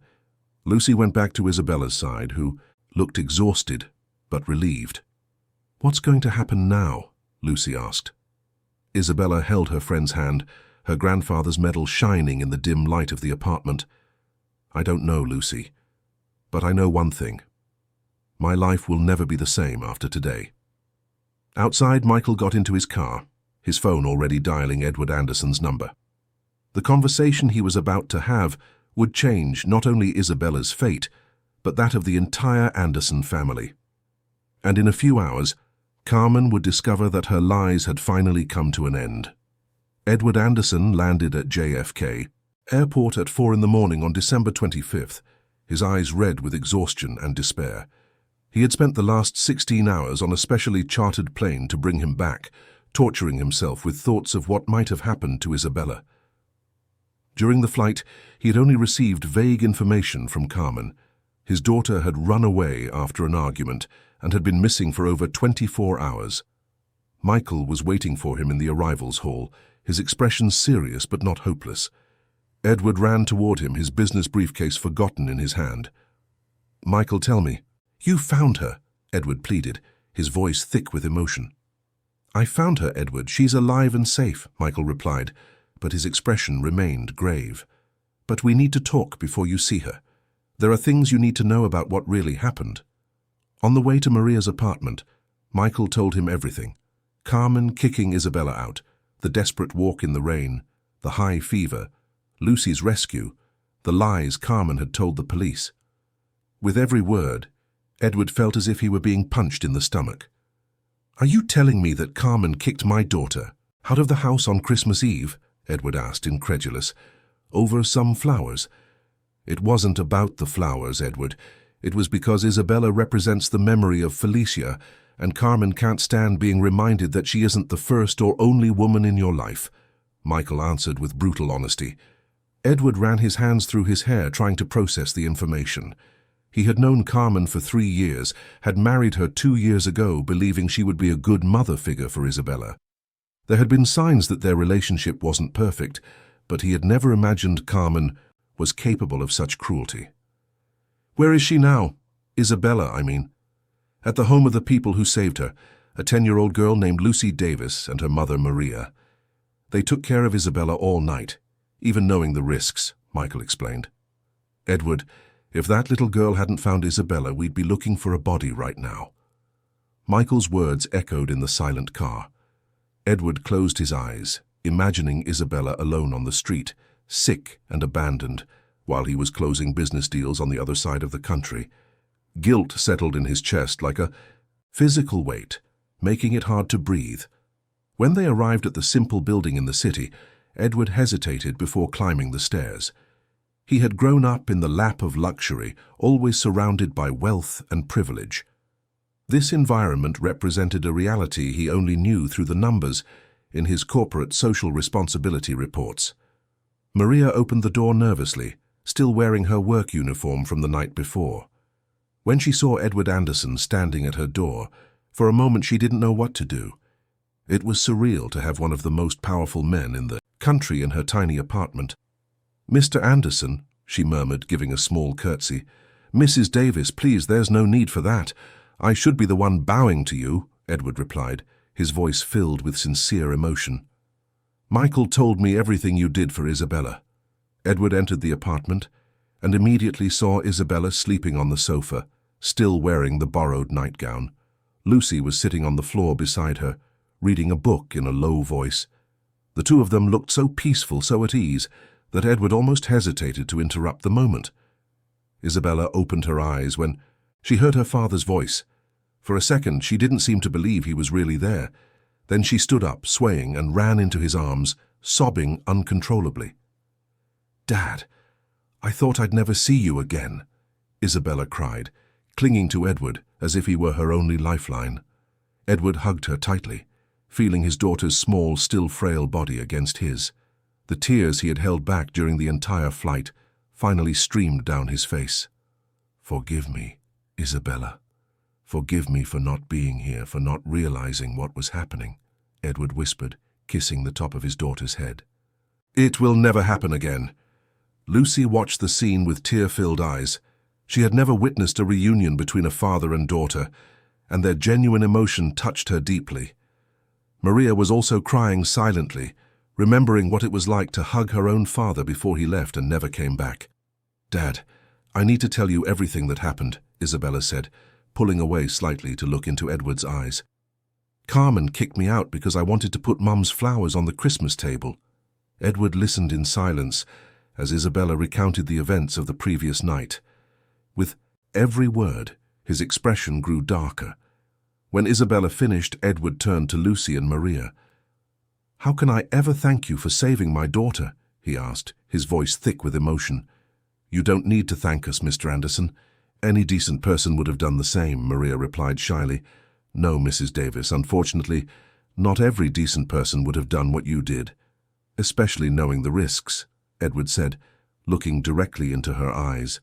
Lucy went back to Isabella's side, who looked exhausted but relieved. "What's going to happen now?" Lucy asked. Isabella held her friend's hand, her grandfather's medal shining in the dim light of the apartment. "I don't know, Lucy, but I know one thing. My life will never be the same after today." Outside, Michael got into his car, his phone already dialing Edward Anderson's number. The conversation he was about to have would change not only Isabella's fate, but that of the entire Anderson family. And in a few hours, Carmen would discover that her lies had finally come to an end. Edward Anderson landed at JFK Airport at 4 in the morning on December 25th, his eyes red with exhaustion and despair. He had spent the last 16 hours on a specially chartered plane to bring him back, torturing himself with thoughts of what might have happened to Isabella. During the flight, he had only received vague information from Carmen. His daughter had run away after an argument and had been missing for over 24 hours. Michael was waiting for him in the arrivals hall, his expression serious but not hopeless. Edward ran toward him, his business briefcase forgotten in his hand. "Michael, tell me." "You found her," Edward pleaded, his voice thick with emotion. "I found her, Edward. She's alive and safe," Michael replied, but his expression remained grave. "But we need to talk before you see her. There are things you need to know about what really happened." On the way to Maria's apartment, Michael told him everything. Carmen kicking Isabella out, the desperate walk in the rain, the high fever, Lucy's rescue, the lies Carmen had told the police. With every word, Edward felt as if he were being punched in the stomach. "Are you telling me that Carmen kicked my daughter out of the house on Christmas Eve?" Edward asked, incredulous. "Over some flowers?" "It wasn't about the flowers, Edward. It was because Isabella represents the memory of Felicia, and Carmen can't stand being reminded that she isn't the first or only woman in your life," Michael answered with brutal honesty. Edward ran his hands through his hair, trying to process the information. He had known Carmen for 3 years, had married her 2 years ago, believing she would be a good mother figure for Isabella. There had been signs that their relationship wasn't perfect, but he had never imagined Carmen was capable of such cruelty. "Where is she now? Isabella, I mean." "At the home of the people who saved her, a 10-year-old girl named Lucy Davis and her mother Maria. They took care of Isabella all night, even knowing the risks," Michael explained. "Edward, if that little girl hadn't found Isabella, we'd be looking for a body right now." Michael's words echoed in the silent car. Edward closed his eyes, imagining Isabella alone on the street, sick and abandoned, while he was closing business deals on the other side of the country. Guilt settled in his chest like a physical weight, making it hard to breathe. When they arrived at the simple building in the city, Edward hesitated before climbing the stairs. He had grown up in the lap of luxury, always surrounded by wealth and privilege. This environment represented a reality he only knew through the numbers in his corporate social responsibility reports. Maria opened the door nervously, still wearing her work uniform from the night before. When she saw Edward Anderson standing at her door, for a moment she didn't know what to do. It was surreal to have one of the most powerful men in the country in her tiny apartment. "Mr. Anderson," she murmured, giving a small curtsy. "Mrs. Davis, please, there's no need for that. I should be the one bowing to you," Edward replied, his voice filled with sincere emotion. "Michael told me everything you did for Isabella." Edward entered the apartment and immediately saw Isabella sleeping on the sofa, still wearing the borrowed nightgown. Lucy was sitting on the floor beside her, reading a book in a low voice. The two of them looked so peaceful, so at ease, that Edward almost hesitated to interrupt the moment. Isabella opened her eyes when she heard her father's voice. For a second, she didn't seem to believe he was really there. Then she stood up, swaying, and ran into his arms, sobbing uncontrollably. "Dad, I thought I'd never see you again," Isabella cried, clinging to Edward as if he were her only lifeline. Edward hugged her tightly, feeling his daughter's small, still frail body against his. The tears he had held back during the entire flight finally streamed down his face. "Forgive me, Isabella. Forgive me for not being here, for not realizing what was happening," Edward whispered, kissing the top of his daughter's head. "It will never happen again." Lucy watched the scene with tear-filled eyes. She had never witnessed a reunion between a father and daughter, and their genuine emotion touched her deeply. Maria was also crying silently, remembering what it was like to hug her own father before he left and never came back. "Dad, I need to tell you everything that happened," Isabella said, pulling away slightly to look into Edward's eyes. "Carmen kicked me out because I wanted to put Mum's flowers on the Christmas table." Edward listened in silence as Isabella recounted the events of the previous night. With every word, his expression grew darker. When Isabella finished, Edward turned to Lucy and Maria. "How can I ever thank you for saving my daughter?" he asked, his voice thick with emotion. "You don't need to thank us, Mr. Anderson. Any decent person would have done the same," Maria replied shyly. "No, Mrs. Davis, unfortunately, not every decent person would have done what you did, especially knowing the risks," Edward said, looking directly into her eyes.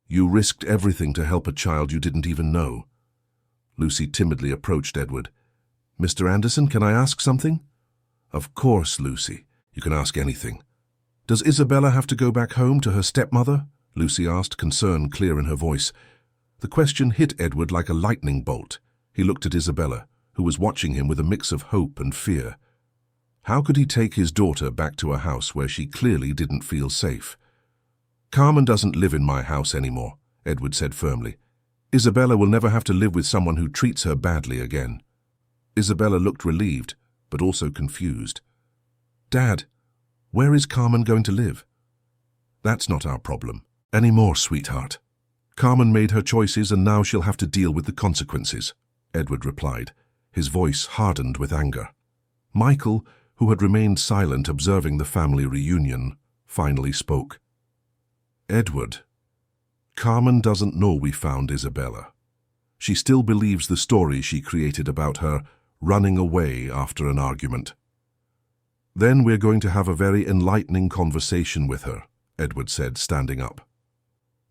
"You risked everything to help a child you didn't even know." Lucy timidly approached Edward. "Mr. Anderson, can I ask something?" "Of course, Lucy. You can ask anything." "Does Isabella have to go back home to her stepmother?" Lucy asked, concern clear in her voice. The question hit Edward like a lightning bolt. He looked at Isabella, who was watching him with a mix of hope and fear. How could he take his daughter back to a house where she clearly didn't feel safe? "Carmen doesn't live in my house anymore," Edward said firmly. "Isabella will never have to live with someone who treats her badly again." Isabella looked relieved, but also confused. "Dad, where is Carmen going to live?" "That's not our problem anymore, sweetheart. Carmen made her choices and now she'll have to deal with the consequences," Edward replied, his voice hardened with anger. Michael, who had remained silent observing the family reunion, finally spoke. "Edward, Carmen doesn't know we found Isabella. She still believes the story she created about her running away after an argument. Then we're going to have a very enlightening conversation with her," Edward said, standing up.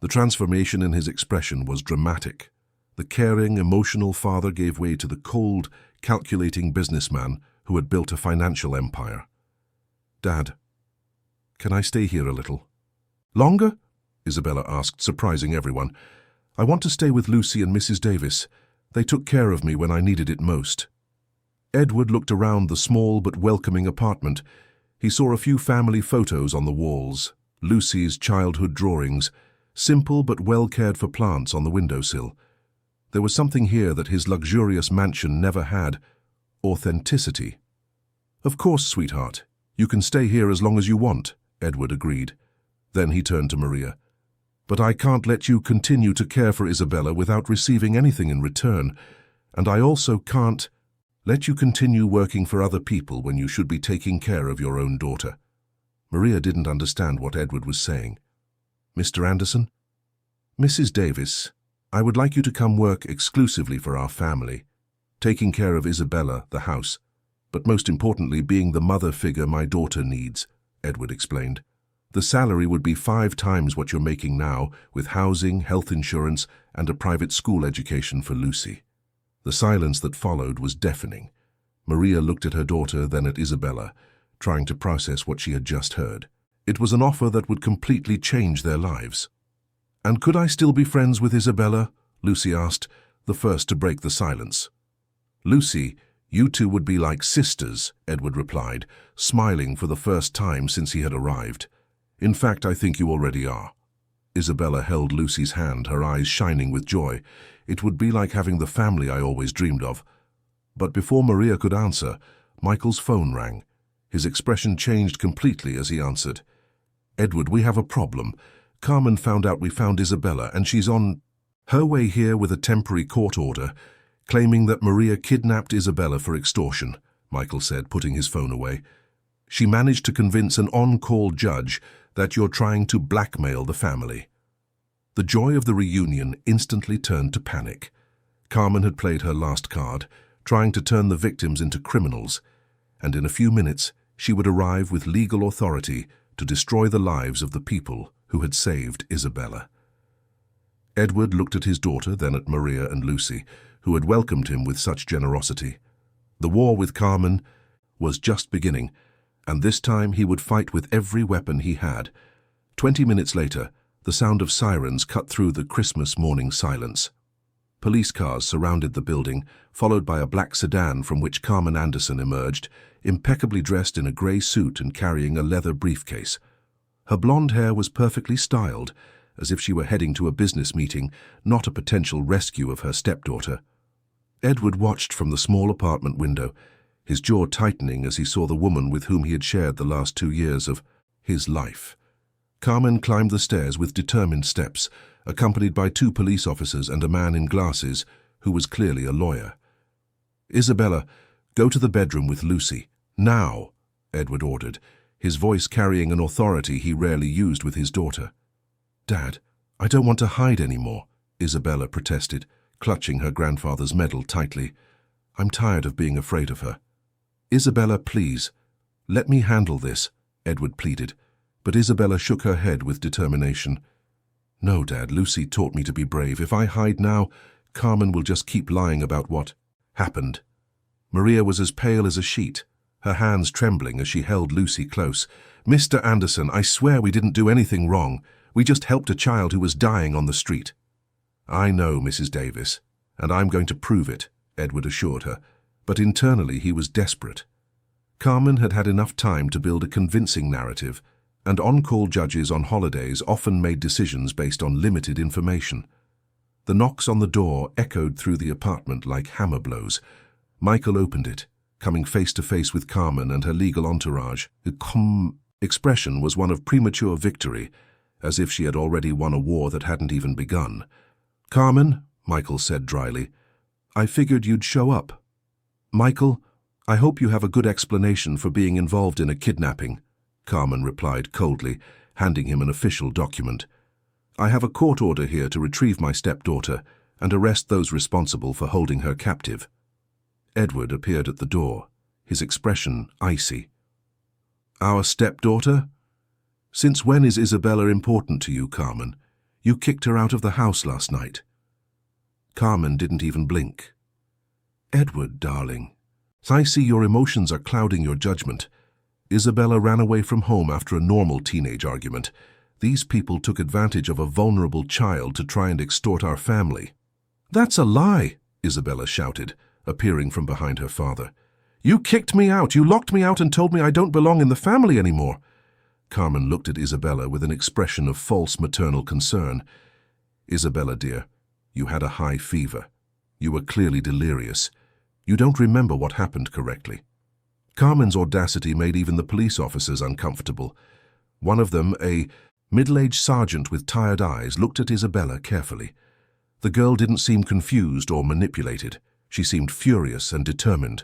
The transformation in his expression was dramatic. The caring, emotional father gave way to the cold, calculating businessman who had built a financial empire. "Dad, can I stay here a little?" "Longer?" Isabella asked, surprising everyone. "I want to stay with Lucy and Mrs. Davis. They took care of me when I needed it most." Edward looked around the small but welcoming apartment. He saw a few family photos on the walls, Lucy's childhood drawings, simple but well cared for plants on the windowsill. There was something here that his luxurious mansion never had: authenticity. "Of course, sweetheart. You can stay here as long as you want," Edward agreed. Then he turned to Maria. "But I can't let you continue to care for Isabella without receiving anything in return, and I also can't let you continue working for other people when you should be taking care of your own daughter." Maria didn't understand what Edward was saying. "Mr. Anderson?" "Mrs. Davis, I would like you to come work exclusively for our family, taking care of Isabella, the house, but most importantly being the mother figure my daughter needs," Edward explained. "The salary would be 5 times what you're making now, with housing, health insurance, and a private school education for Lucy." The silence that followed was deafening. Maria looked at her daughter, then at Isabella, trying to process what she had just heard. It was an offer that would completely change their lives. "And could I still be friends with Isabella?" Lucy asked, the first to break the silence. "Lucy, you two would be like sisters," Edward replied, smiling for the first time since he had arrived. "In fact, I think you already are." Isabella held Lucy's hand, her eyes shining with joy. "It would be like having the family I always dreamed of." But before Maria could answer, Michael's phone rang. His expression changed completely as he answered. "Edward, we have a problem. Carmen found out we found Isabella, and she's on her way here with a temporary court order, claiming that Maria kidnapped Isabella for extortion," Michael said, putting his phone away. "She managed to convince an on-call judge that you're trying to blackmail the family." The joy of the reunion instantly turned to panic. Carmen had played her last card, trying to turn the victims into criminals, and in a few minutes she would arrive with legal authority to destroy the lives of the people who had saved Isabella. Edward looked at his daughter, then at Maria and Lucy, who had welcomed him with such generosity. The war with Carmen was just beginning, and this time he would fight with every weapon he had. 20 minutes later, The sound of sirens cut through the Christmas morning silence. Police cars surrounded the building, followed by a black sedan from which Carmen Anderson emerged, impeccably dressed in a grey suit and carrying a leather briefcase. Her blonde hair was perfectly styled, as if she were heading to a business meeting, not a potential rescue of her stepdaughter. Edward watched from the small apartment window, his jaw tightening as he saw the woman with whom he had shared the last 2 years of his life. Carmen climbed the stairs with determined steps, accompanied by 2 police officers and a man in glasses, who was clearly a lawyer. "Isabella, go to the bedroom with Lucy. Now," Edward ordered, his voice carrying an authority he rarely used with his daughter. "Dad, I don't want to hide anymore," Isabella protested, clutching her grandfather's medal tightly. "I'm tired of being afraid of her." "Isabella, please, let me handle this," Edward pleaded, but Isabella shook her head with determination. "No, Dad, Lucy taught me to be brave. If I hide now, Carmen will just keep lying about what happened." Maria was as pale as a sheet, her hands trembling as she held Lucy close. "Mr. Anderson, I swear we didn't do anything wrong. We just helped a child who was dying on the street." "I know, Mrs. Davis, and I'm going to prove it," Edward assured her, but internally he was desperate. Carmen had had enough time to build a convincing narrative, and on-call judges on holidays often made decisions based on limited information. The knocks on the door echoed through the apartment like hammer blows. Michael opened it, coming face to face with Carmen and her legal entourage. The expression was one of premature victory, as if she had already won a war that hadn't even begun. "Carmen," Michael said dryly, "I figured you'd show up." "Michael, I hope you have a good explanation for being involved in a kidnapping," Carmen replied coldly, handing him an official document. "I have a court order here to retrieve my stepdaughter and arrest those responsible for holding her captive." Edward appeared at the door, his expression icy. "Our stepdaughter? Since when is Isabella important to you, Carmen? You kicked her out of the house last night." Carmen didn't even blink. "Edward, darling, I see your emotions are clouding your judgment. Isabella ran away from home after a normal teenage argument. These people took advantage of a vulnerable child to try and extort our family." "That's a lie," Isabella shouted, appearing from behind her father. "You kicked me out. You locked me out and told me I don't belong in the family anymore." Carmen looked at Isabella with an expression of false maternal concern. "Isabella, dear, you had a high fever. You were clearly delirious. You don't remember what happened correctly." Carmen's audacity made even the police officers uncomfortable. One of them, a middle-aged sergeant with tired eyes, looked at Isabella carefully. The girl didn't seem confused or manipulated. She seemed furious and determined.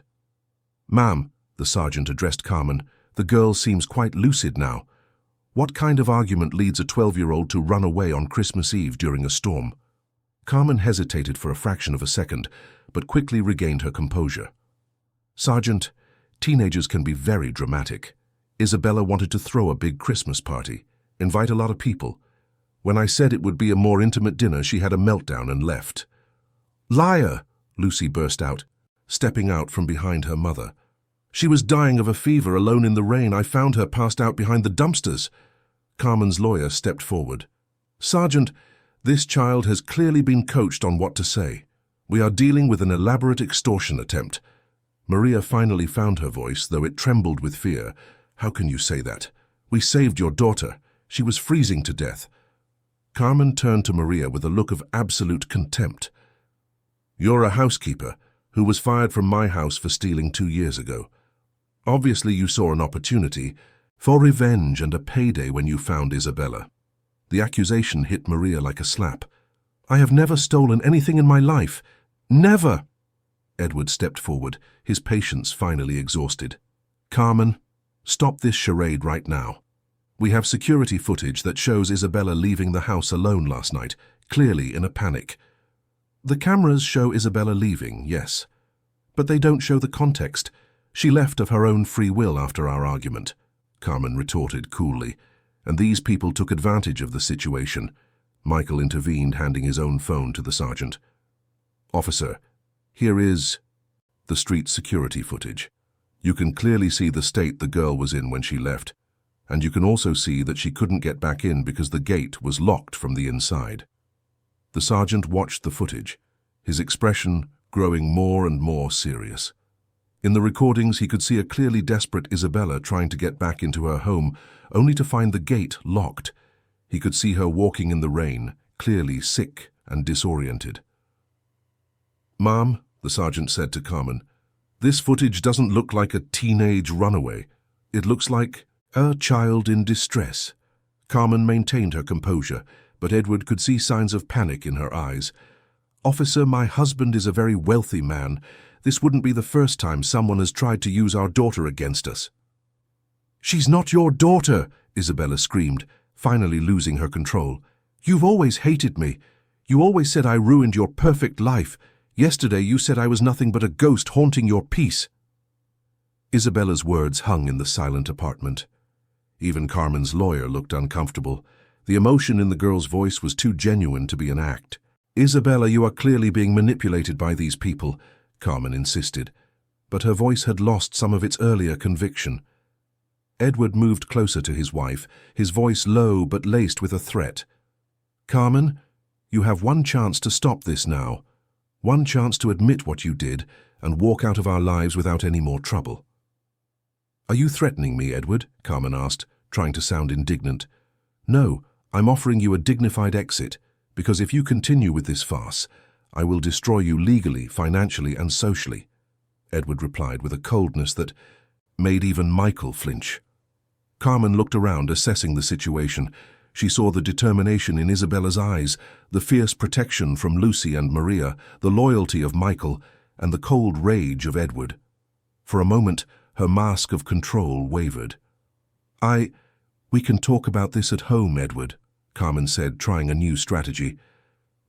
"Ma'am," the sergeant addressed Carmen, "the girl seems quite lucid now. What kind of argument leads a 12-year-old to run away on Christmas Eve during a storm?" Carmen hesitated for a fraction of a second, but quickly regained her composure. "Sergeant, teenagers can be very dramatic. Isabella wanted to throw a big Christmas party, invite a lot of people. When I said it would be a more intimate dinner, she had a meltdown and left." "Liar!" Lucy burst out, stepping out from behind her mother. "She was dying of a fever alone in the rain. I found her passed out behind the dumpsters." Carmen's lawyer stepped forward. "Sergeant, this child has clearly been coached on what to say. We are dealing with an elaborate extortion attempt." Maria finally found her voice, though it trembled with fear. "How can you say that? We saved your daughter. She was freezing to death." Carmen turned to Maria with a look of absolute contempt. "You're a housekeeper who was fired from my house for stealing 2 years ago. Obviously you saw an opportunity for revenge and a payday when you found Isabella." The accusation hit Maria like a slap. "I have never stolen anything in my life. Never!" Edward stepped forward, his patience finally exhausted. "Carmen, stop this charade right now. We have security footage that shows Isabella leaving the house alone last night, clearly in a panic." "The cameras show Isabella leaving, yes. But they don't show the context. She left of her own free will after our argument," Carmen retorted coolly. "And these people took advantage of the situation." Michael intervened, handing his own phone to the sergeant. "Officer, here is the street security footage. You can clearly see the state the girl was in when she left, and you can also see that she couldn't get back in because the gate was locked from the inside. The sergeant watched the footage, his expression growing more and more serious. In the recordings, he could see a clearly desperate Isabella trying to get back into her home, only to find the gate locked. He could see her walking in the rain, clearly sick and disoriented. "Ma'am," the sergeant said to Carmen, "this footage doesn't look like a teenage runaway. It looks like a child in distress." Carmen maintained her composure, but Edward could see signs of panic in her eyes. "Officer, my husband is a very wealthy man. This wouldn't be the first time someone has tried to use our daughter against us." "She's not your daughter," Isabella screamed, finally losing her control. "You've always hated me. You always said I ruined your perfect life. Yesterday you said I was nothing but a ghost haunting your peace." Isabella's words hung in the silent apartment. Even Carmen's lawyer looked uncomfortable. The emotion in the girl's voice was too genuine to be an act. "Isabella, you are clearly being manipulated by these people," Carmen insisted, but her voice had lost some of its earlier conviction. Edward moved closer to his wife, his voice low but laced with a threat. "Carmen, you have one chance to stop this now. One chance to admit what you did and walk out of our lives without any more trouble." "Are you threatening me, Edward?" Carmen asked, trying to sound indignant. "No, I'm offering you a dignified exit, because if you continue with this farce, I will destroy you legally, financially, and socially," Edward replied with a coldness that made even Michael flinch. Carmen looked around, assessing the situation. She saw the determination in Isabella's eyes, the fierce protection from Lucy and Maria, the loyalty of Michael, and the cold rage of Edward. For a moment, her mask of control wavered. "We can talk about this at home, Edward," Carmen said, trying a new strategy.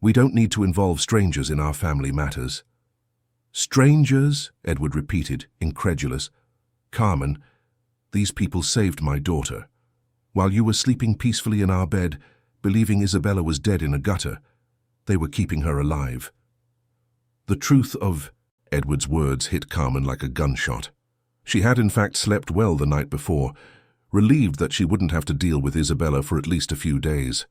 "We don't need to involve strangers in our family matters." "Strangers?" Edward repeated, incredulous. "Carmen, these people saved my daughter. While you were sleeping peacefully in our bed, believing Isabella was dead in a gutter, they were keeping her alive." The truth of Edward's words hit Carmen like a gunshot. She had in fact slept well the night before, relieved that she wouldn't have to deal with Isabella for at least a few days.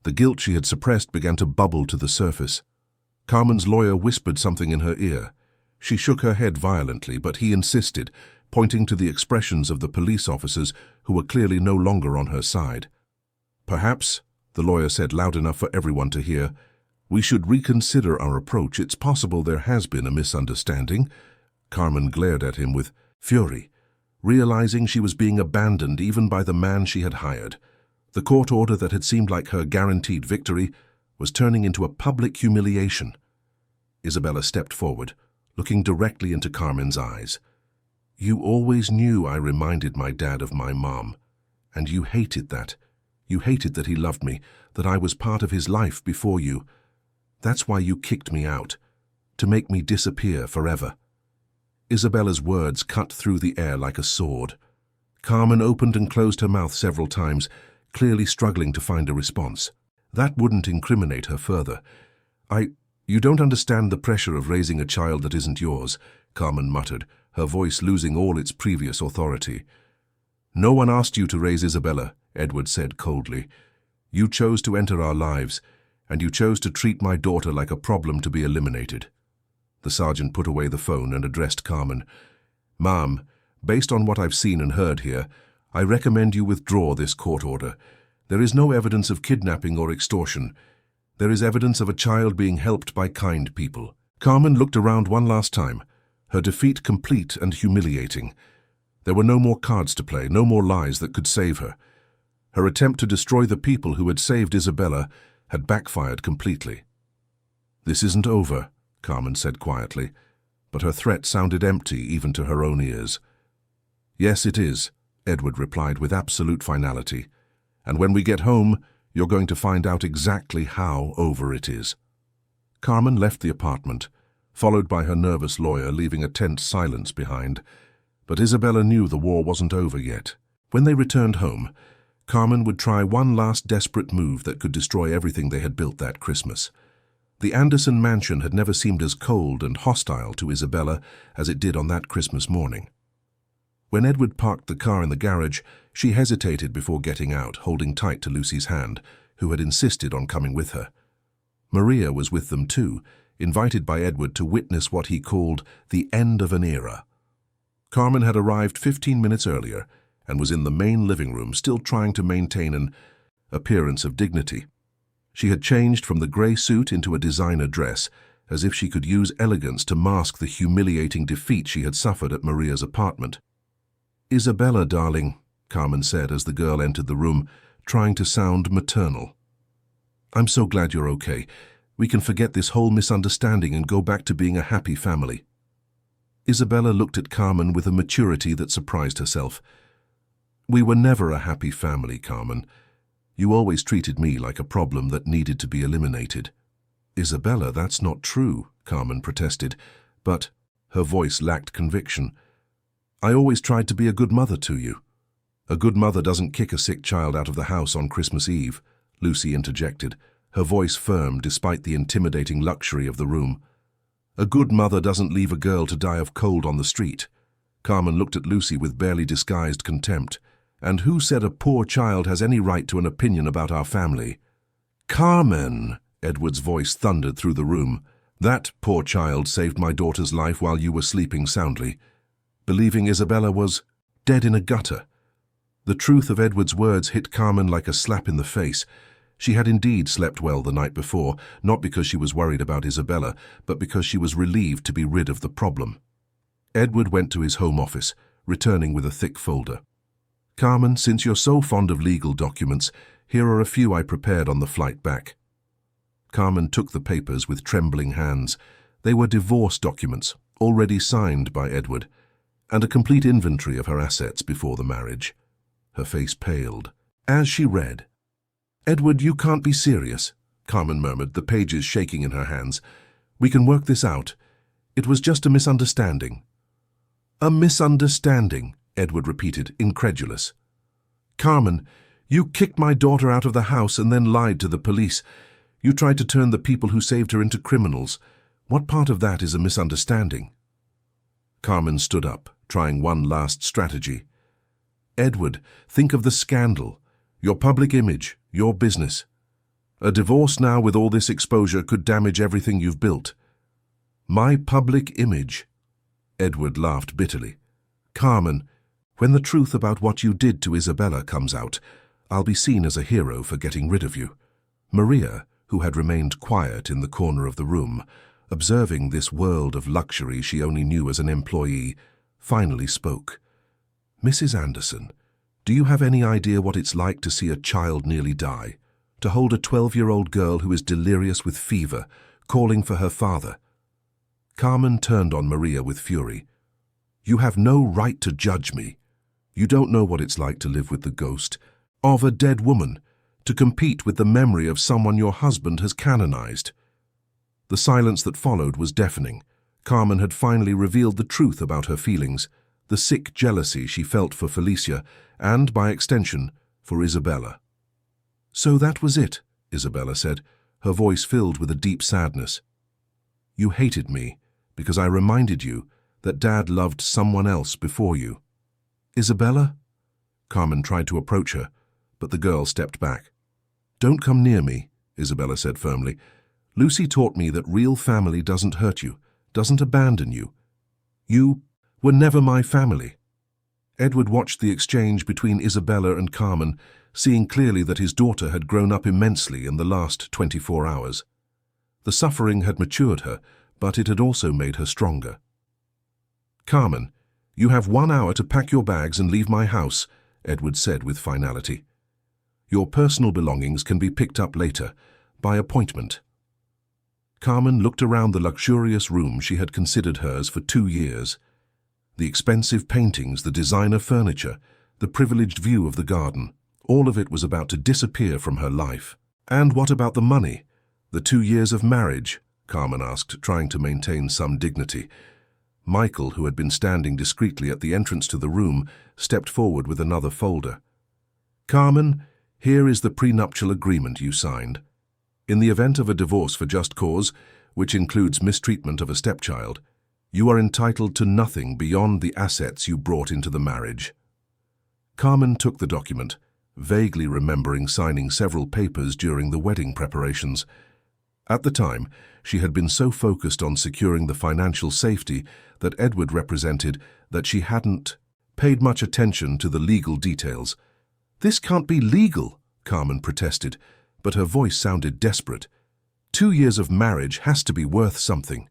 The guilt she had suppressed began to bubble to the surface. Carmen's lawyer whispered something in her ear. She shook her head violently, but he insisted, pointing to the expressions of the police officers who were clearly no longer on her side. "Perhaps," the lawyer said loud enough for everyone to hear, "we should reconsider our approach. It's possible there has been a misunderstanding." Carmen glared at him with fury, realizing she was being abandoned even by the man she had hired. The court order that had seemed like her guaranteed victory was turning into a public humiliation. Isabella stepped forward, looking directly into Carmen's eyes. "You always knew I reminded my dad of my mom, and you hated that. You hated that he loved me, that I was part of his life before you. That's why you kicked me out, to make me disappear forever." Isabella's words cut through the air like a sword. Carmen opened and closed her mouth several times, clearly struggling to find a response. That wouldn't incriminate her further. You don't understand the pressure of raising a child that isn't yours," Carmen muttered, her voice losing all its previous authority. "No one asked you to raise Isabella," Edward said coldly. "You chose to enter our lives, and you chose to treat my daughter like a problem to be eliminated." The sergeant put away the phone and addressed Carmen. "Ma'am, based on what I've seen and heard here, I recommend you withdraw this court order. There is no evidence of kidnapping or extortion. There is evidence of a child being helped by kind people." Carmen looked around one last time, her defeat complete and humiliating. There were no more cards to play, no more lies that could save her. Her attempt to destroy the people who had saved Isabella had backfired completely. "This isn't over," Carmen said quietly, but her threat sounded empty even to her own ears. "Yes, it is," Edward replied with absolute finality. "And when we get home, you're going to find out exactly how over it is." Carmen left the apartment, followed by her nervous lawyer, leaving a tense silence behind. But Isabella knew the war wasn't over yet. When they returned home, Carmen would try one last desperate move that could destroy everything they had built that Christmas. The Anderson mansion had never seemed as cold and hostile to Isabella as it did on that Christmas morning. When Edward parked the car in the garage, she hesitated before getting out, holding tight to Lucy's hand, who had insisted on coming with her. Maria was with them too, invited by Edward to witness what he called the end of an era. Carmen had arrived 15 minutes earlier and was in the main living room, still trying to maintain an appearance of dignity. She had changed from the grey suit into a designer dress, as if she could use elegance to mask the humiliating defeat she had suffered at Maria's apartment. "Isabella, darling," Carmen said as the girl entered the room, trying to sound maternal. "I'm so glad you're okay. We can forget this whole misunderstanding and go back to being a happy family." Isabella looked at Carmen with a maturity that surprised herself. "We were never a happy family, Carmen. You always treated me like a problem that needed to be eliminated." "Isabella, that's not true," Carmen protested, but her voice lacked conviction. "I always tried to be a good mother to you." "A good mother doesn't kick a sick child out of the house on Christmas Eve," Lucy interjected, her voice firm despite the intimidating luxury of the room. "A good mother doesn't leave a girl to die of cold on the street." Carmen looked at Lucy with barely disguised contempt. "And who said a poor child has any right to an opinion about our family?" "Carmen!" Edward's voice thundered through the room. "That poor child saved my daughter's life while you were sleeping soundly, believing Isabella was dead in a gutter." The truth of Edward's words hit Carmen like a slap in the face. She had indeed slept well the night before, not because she was worried about Isabella, but because she was relieved to be rid of the problem. Edward went to his home office, returning with a thick folder. "Carmen, since you're so fond of legal documents, here are a few I prepared on the flight back." Carmen took the papers with trembling hands. They were divorce documents, already signed by Edward, and a complete inventory of her assets before the marriage. Her face paled as she read. "Edward, you can't be serious," Carmen murmured, the pages shaking in her hands. "We can work this out. It was just a misunderstanding." "A misunderstanding," Edward repeated, incredulous. "Carmen, you kicked my daughter out of the house and then lied to the police. You tried to turn the people who saved her into criminals. What part of that is a misunderstanding?" Carmen stood up, trying one last strategy. "Edward, think of the scandal. Your public image, your business. A divorce now with all this exposure could damage everything you've built." "My public image?" Edward laughed bitterly. "Carmen, when the truth about what you did to Isabella comes out, I'll be seen as a hero for getting rid of you." Maria, who had remained quiet in the corner of the room, observing this world of luxury she only knew as an employee, finally spoke. "Mrs. Anderson, do you have any idea what it's like to see a child nearly die? To hold a 12-year-old girl who is delirious with fever, calling for her father?" Carmen turned on Maria with fury. "You have no right to judge me. You don't know what it's like to live with the ghost of a dead woman, to compete with the memory of someone your husband has canonized." The silence that followed was deafening. Carmen had finally revealed the truth about her feelings, the sick jealousy she felt for Felicia, and, by extension, for Isabella. "So that was it," Isabella said, her voice filled with a deep sadness. "You hated me because I reminded you that Dad loved someone else before you." "Isabella?" Carmen tried to approach her, but the girl stepped back. "Don't come near me," Isabella said firmly. "Lucy taught me that real family doesn't hurt you, doesn't abandon you. You were never my family." Edward watched the exchange between Isabella and Carmen, seeing clearly that his daughter had grown up immensely in the last 24 hours. The suffering had matured her, but it had also made her stronger. "Carmen, you have 1 hour to pack your bags and leave my house," Edward said with finality. "Your personal belongings can be picked up later, by appointment." Carmen looked around the luxurious room she had considered hers for 2 years. The expensive paintings, the designer furniture, the privileged view of the garden, all of it was about to disappear from her life. "And what about the money? The 2 years of marriage?" Carmen asked, trying to maintain some dignity. Michael, who had been standing discreetly at the entrance to the room, stepped forward with another folder. "Carmen, here is the prenuptial agreement you signed. In the event of a divorce for just cause, which includes mistreatment of a stepchild, You are entitled to nothing beyond the assets you brought into the marriage. Carmen took the document, vaguely remembering signing several papers during the wedding preparations. At the time, she had been so focused on securing the financial safety that Edward represented that she hadn't paid much attention to the legal details. "This can't be legal," Carmen protested, but her voice sounded desperate. 2 years of marriage has to be worth something.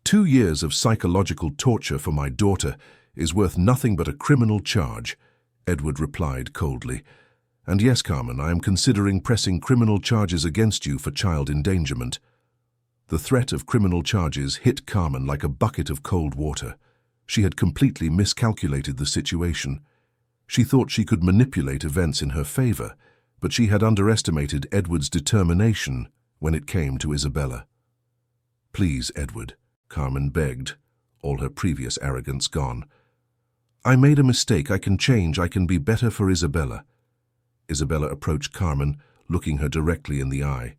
2 years of psychological torture for my daughter is worth nothing but a criminal charge, Edward replied coldly. "And yes, Carmen, I am considering pressing criminal charges against you for child endangerment." The threat of criminal charges hit Carmen like a bucket of cold water. She had completely miscalculated the situation. She thought she could manipulate events in her favor, but she had underestimated Edward's determination when it came to Isabella. "Please, Edward," Carmen begged, all her previous arrogance gone. "I made a mistake. I can change. I can be better for Isabella." Isabella approached Carmen, looking her directly in the eye.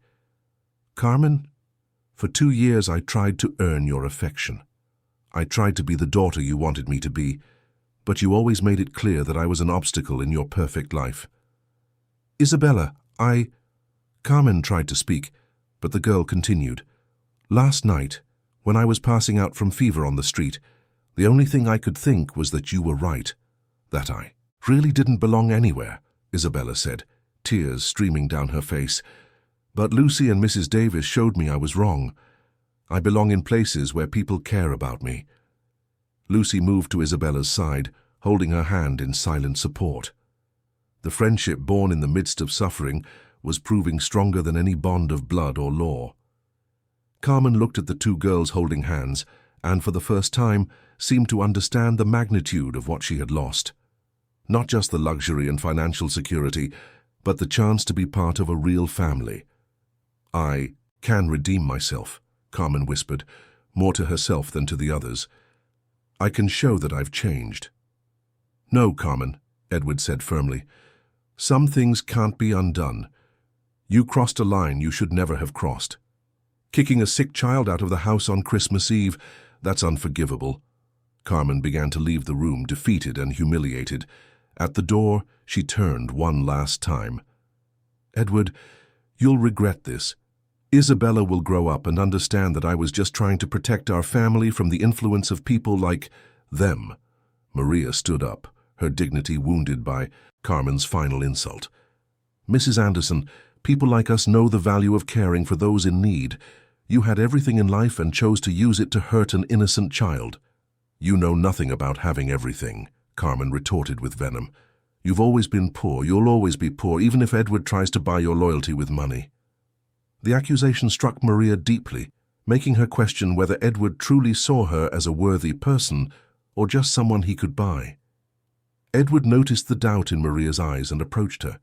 "Carmen, for 2 years I tried to earn your affection. I tried to be the daughter you wanted me to be, but you always made it clear that I was an obstacle in your perfect life." "Isabella, Carmen tried to speak, but the girl continued. "Last night, when I was passing out from fever on the street, the only thing I could think was that you were right, that I really didn't belong anywhere," Isabella said, tears streaming down her face. "But Lucy and Mrs. Davis showed me I was wrong. I belong in places where people care about me." Lucy moved to Isabella's side, holding her hand in silent support. The friendship born in the midst of suffering was proving stronger than any bond of blood or law. Carmen looked at the two girls holding hands and, for the first time, seemed to understand the magnitude of what she had lost. Not just the luxury and financial security, but the chance to be part of a real family. "I can redeem myself," Carmen whispered, more to herself than to the others. "I can show that I've changed." "No, Carmen," Edward said firmly. "Some things can't be undone. You crossed a line you should never have crossed. Kicking a sick child out of the house on Christmas Eve, that's unforgivable." Carmen began to leave the room, defeated and humiliated. At the door, she turned one last time. "Edward, you'll regret this. Isabella will grow up and understand that I was just trying to protect our family from the influence of people like them." Maria stood up, her dignity wounded by Carmen's final insult. "Mrs. Anderson, people like us know the value of caring for those in need. You had everything in life and chose to use it to hurt an innocent child." "You know nothing about having everything," Carmen retorted with venom. "You've always been poor. You'll always be poor, even if Edward tries to buy your loyalty with money." The accusation struck Maria deeply, making her question whether Edward truly saw her as a worthy person or just someone he could buy. Edward noticed the doubt in Maria's eyes and approached her.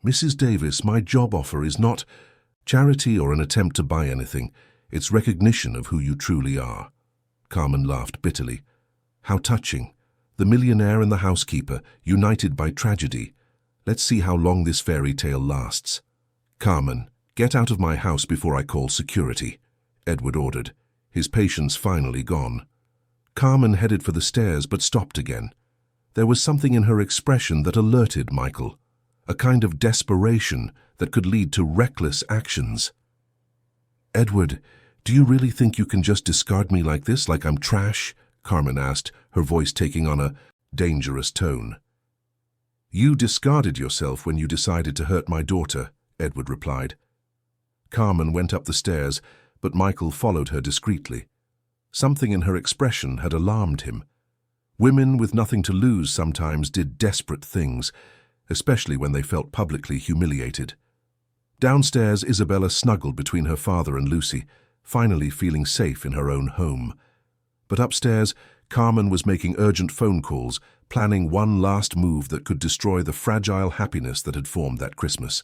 "Mrs. Davis, my job offer is not charity or an attempt to buy anything. It's recognition of who you truly are." Carmen laughed bitterly. "How touching. The millionaire and the housekeeper, united by tragedy. Let's see how long this fairy tale lasts." "Carmen, get out of my house before I call security," Edward ordered, his patience finally gone. Carmen headed for the stairs but stopped again. There was something in her expression that alerted Michael, a kind of desperation that could lead to reckless actions. "Edward, do you really think you can just discard me like this, like I'm trash?" Carmen asked, her voice taking on a dangerous tone. "You discarded yourself when you decided to hurt my daughter," Edward replied. Carmen went up the stairs, but Michael followed her discreetly. Something in her expression had alarmed him. Women with nothing to lose sometimes did desperate things, especially when they felt publicly humiliated. Downstairs, Isabella snuggled between her father and Lucy, finally feeling safe in her own home. But upstairs, Carmen was making urgent phone calls, planning one last move that could destroy the fragile happiness that had formed that Christmas.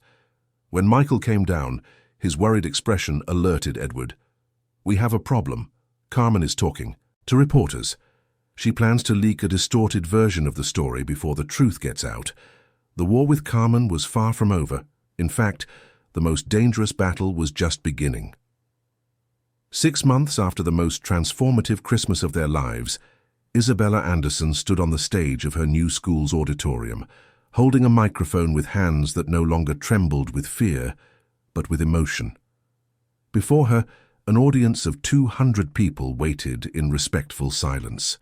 When Michael came down, his worried expression alerted Edward. "We have a problem. Carmen is talking to reporters. She plans to leak a distorted version of the story before the truth gets out. The war with Carmen was far from over. In fact, the most dangerous battle was just beginning." 6 months after the most transformative Christmas of their lives, Isabella Anderson stood on the stage of her new school's auditorium, holding a microphone with hands that no longer trembled with fear, but with emotion. Before her, an audience of 200 people waited in respectful silence.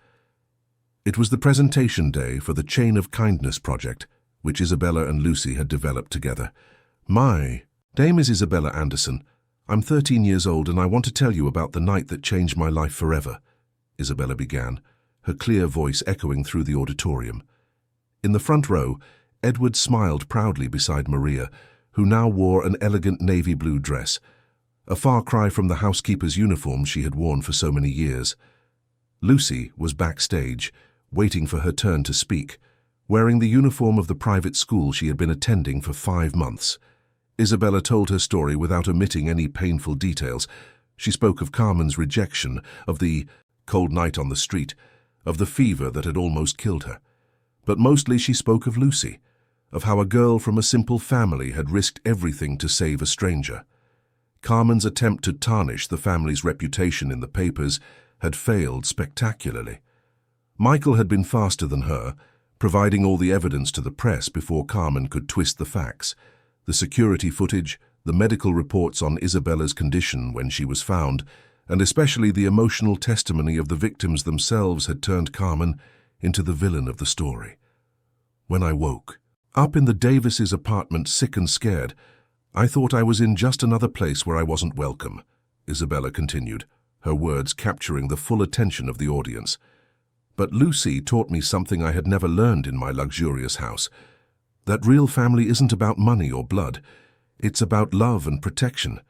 It was the presentation day for the Chain of Kindness project, which Isabella and Lucy had developed together. My name is Isabella Anderson. I'm 13 years old and I want to tell you about the night that changed my life forever, Isabella began, her clear voice echoing through the auditorium. In the front row, Edward smiled proudly beside Maria, who now wore an elegant navy blue dress, a far cry from the housekeeper's uniform she had worn for so many years. Lucy was backstage, waiting for her turn to speak, wearing the uniform of the private school she had been attending for 5 months. Isabella told her story without omitting any painful details. She spoke of Carmen's rejection, of the cold night on the street, of the fever that had almost killed her. But mostly she spoke of Lucy, of how a girl from a simple family had risked everything to save a stranger. Carmen's attempt to tarnish the family's reputation in the papers had failed spectacularly. Michael had been faster than her, providing all the evidence to the press before Carmen could twist the facts. The security footage, the medical reports on Isabella's condition when she was found, and especially the emotional testimony of the victims themselves had turned Carmen into the villain of the story. When I woke, up in the Davises' apartment sick and scared, I thought I was in just another place where I wasn't welcome, Isabella continued, her words capturing the full attention of the audience. But Lucy taught me something I had never learned in my luxurious house. That real family isn't about money or blood. It's about love and protection.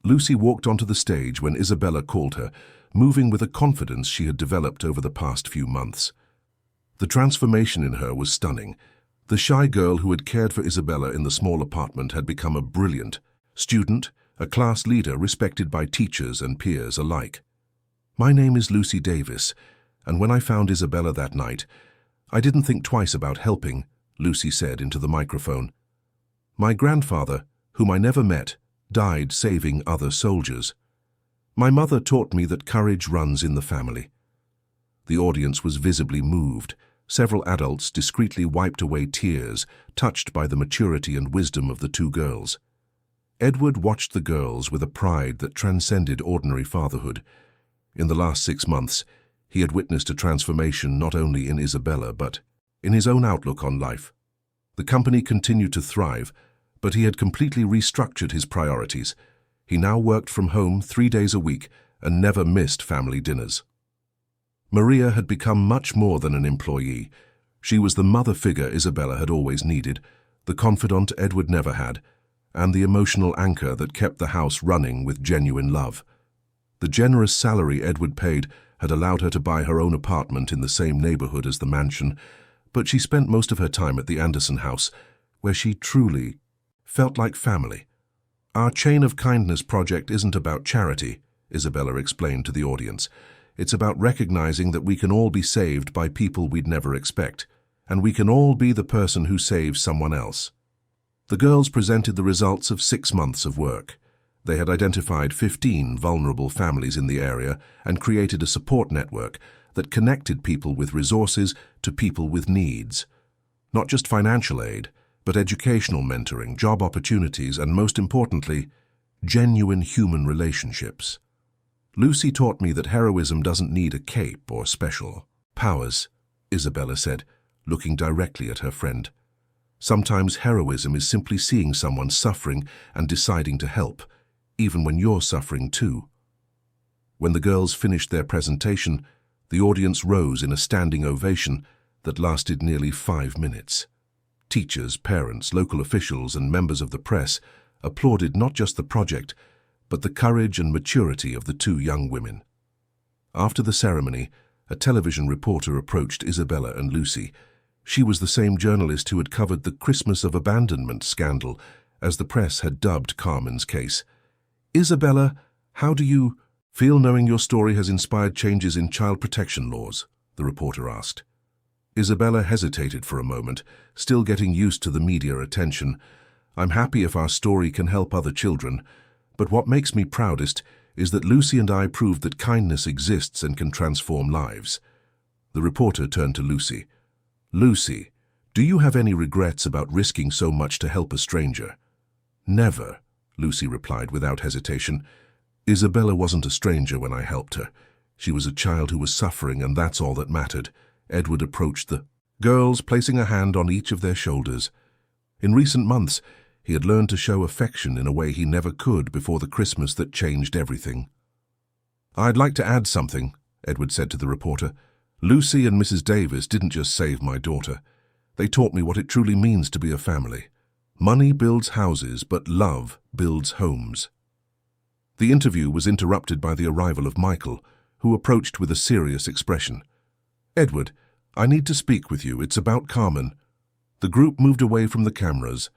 Lucy walked onto the stage when Isabella called her, moving with a confidence she had developed over the past few months. The transformation in her was stunning. The shy girl who had cared for Isabella in the small apartment had become a brilliant student, a class leader respected by teachers and peers alike. My name is Lucy Davis, and when I found Isabella that night, I didn't think twice about helping, Lucy said into the microphone. My grandfather, whom I never met, died saving other soldiers. My mother taught me that courage runs in the family. The audience was visibly moved. Several adults discreetly wiped away tears, touched by the maturity and wisdom of the two girls. Edward watched the girls with a pride that transcended ordinary fatherhood. In the last 6 months, he had witnessed a transformation not only in Isabella but in his own outlook on life. The company continued to thrive, but he had completely restructured his priorities. He now worked from home 3 days a week and never missed family dinners. Maria had become much more than an employee. She was the mother figure Isabella had always needed, the confidant Edward never had, and the emotional anchor that kept the house running with genuine love. The generous salary Edward paid had allowed her to buy her own apartment in the same neighborhood as the mansion, but she spent most of her time at the Anderson house, where she truly felt like family. Our Chain of Kindness project isn't about charity, Isabella explained to the audience. It's about recognizing that we can all be saved by people we'd never expect, and we can all be the person who saves someone else. The girls presented the results of 6 months of work. They had identified 15 vulnerable families in the area and created a support network that connected people with resources to people with needs. Not just financial aid, but educational mentoring, job opportunities, and most importantly, genuine human relationships. Lucy taught me that heroism doesn't need a cape or special powers, Isabella said, looking directly at her friend. Sometimes heroism is simply seeing someone suffering and deciding to help, even when you're suffering too. When the girls finished their presentation, the audience rose in a standing ovation that lasted nearly 5 minutes. Teachers, parents, local officials, and members of the press applauded not just the project, but the courage and maturity of the two young women. After the ceremony, a television reporter approached Isabella and Lucy. She was the same journalist who had covered the Christmas of Abandonment scandal, as the press had dubbed Carmen's case. Isabella, how do you feel knowing your story has inspired changes in child protection laws? The reporter asked. Isabella hesitated for a moment, still getting used to the media attention. I'm happy if our story can help other children, but what makes me proudest is that Lucy and I proved that kindness exists and can transform lives. The reporter turned to Lucy. Lucy, do you have any regrets about risking so much to help a stranger? Never, Lucy replied without hesitation. Isabella wasn't a stranger when I helped her. She was a child who was suffering, and that's all that mattered. Edward approached the girls, placing a hand on each of their shoulders. In recent months, he had learned to show affection in a way he never could before the Christmas that changed everything. I'd like to add something, Edward said to the reporter. Lucy and Mrs. Davis didn't just save my daughter. They taught me what it truly means to be a family. Money builds houses, but love builds homes. The interview was interrupted by the arrival of Michael, who approached with a serious expression. Edward, I need to speak with you. It's about Carmen. The group moved away from the cameras.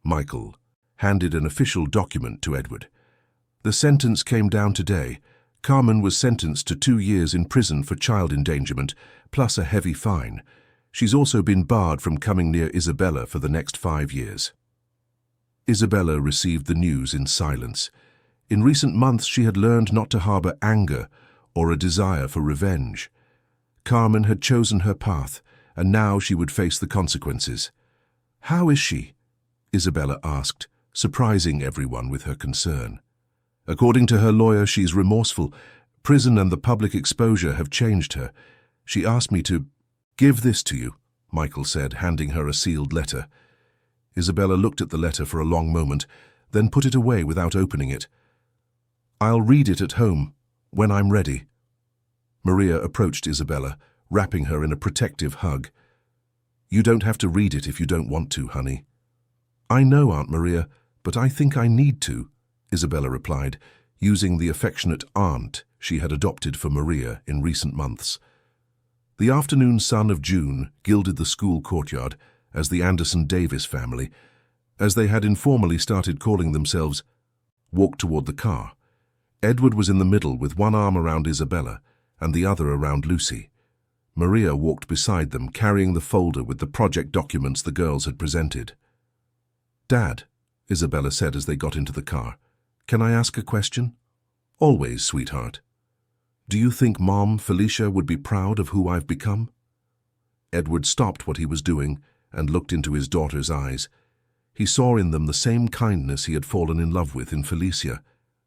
Michael handed an official document to Edward. The sentence came down today. Carmen was sentenced to 2 years in prison for child endangerment, plus a heavy fine. She's also been barred from coming near Isabella for the next 5 years. Isabella received the news in silence. In recent months, she had learned not to harbor anger or a desire for revenge. Carmen had chosen her path, and now she would face the consequences. How is she? Isabella asked, surprising everyone with her concern. According to her lawyer, she's remorseful. Prison and the public exposure have changed her. She asked me to give this to you, Michael said, handing her a sealed letter. Isabella looked at the letter for a long moment, then put it away without opening it. I'll read it at home, when I'm ready. Maria approached Isabella, wrapping her in a protective hug. You don't have to read it if you don't want to, honey. I know, Aunt Maria, but I think I need to, Isabella replied, using the affectionate aunt she had adopted for Maria in recent months. The afternoon sun of June gilded the school courtyard as the Anderson Davis family, as they had informally started calling themselves, walked toward the car. Edward was in the middle with one arm around Isabella and the other around Lucy. Maria walked beside them, carrying the folder with the project documents the girls had presented. Dad, Isabella said as they got into the car, can I ask a question? Always, sweetheart. Do you think Mom, Felicia, would be proud of who I've become? Edward stopped what he was doing and looked into his daughter's eyes. He saw in them the same kindness he had fallen in love with in Felicia,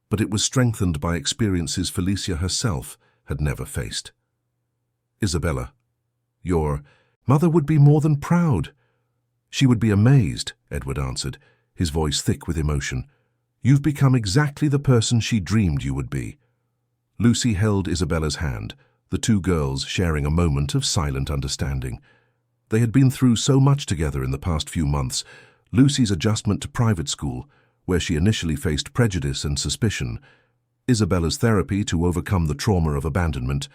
but it was strengthened by experiences Felicia herself had never faced. Isabella, your mother would be more than proud. She would be amazed, Edward answered, his voice thick with emotion. You've become exactly the person she dreamed you would be. Lucy held Isabella's hand, the two girls sharing a moment of silent understanding. They had been through so much together in the past few months. Lucy's adjustment to private school, where she initially faced prejudice and suspicion, Isabella's therapy to overcome the trauma of abandonment,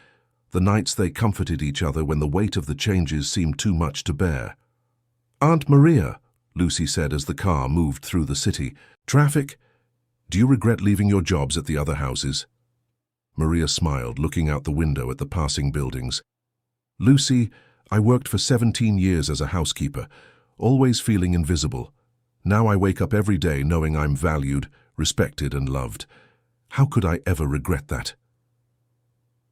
the nights they comforted each other when the weight of the changes seemed too much to bear. Aunt Maria, Lucy said as the car moved through the city. Traffic? Do you regret leaving your jobs at the other houses? Maria smiled, looking out the window at the passing buildings. Lucy, I worked for 17 years as a housekeeper, always feeling invisible. Now I wake up every day knowing I'm valued, respected, and loved. How could I ever regret that?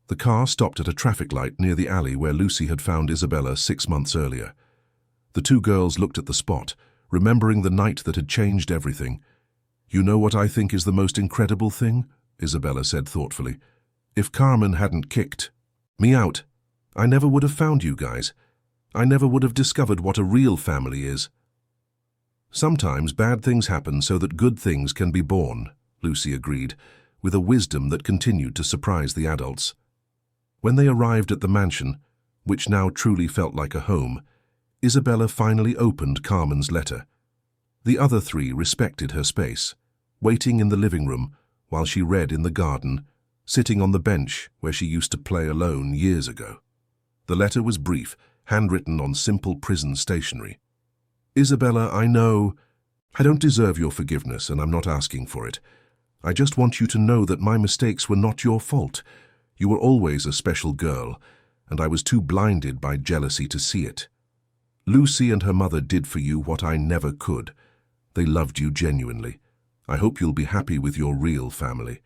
The car stopped at a traffic light near the alley where Lucy had found Isabella 6 months earlier. The two girls looked at the spot, remembering the night that had changed everything. You know what I think is the most incredible thing? Isabella said thoughtfully. If Carmen hadn't kicked me out, I never would have found you guys. I never would have discovered what a real family is. Sometimes bad things happen so that good things can be born, Lucy agreed, with a wisdom that continued to surprise the adults. When they arrived at the mansion, which now truly felt like a home, Isabella finally opened Carmen's letter. The other three respected her space, waiting in the living room while she read in the garden, sitting on the bench where she used to play alone years ago. The letter was brief, handwritten on simple prison stationery. Isabella, I know I don't deserve your forgiveness, and I'm not asking for it. I just want you to know that my mistakes were not your fault. You were always a special girl, and I was too blinded by jealousy to see it. Lucy and her mother did for you what I never could. They loved you genuinely. I hope you'll be happy with your real family.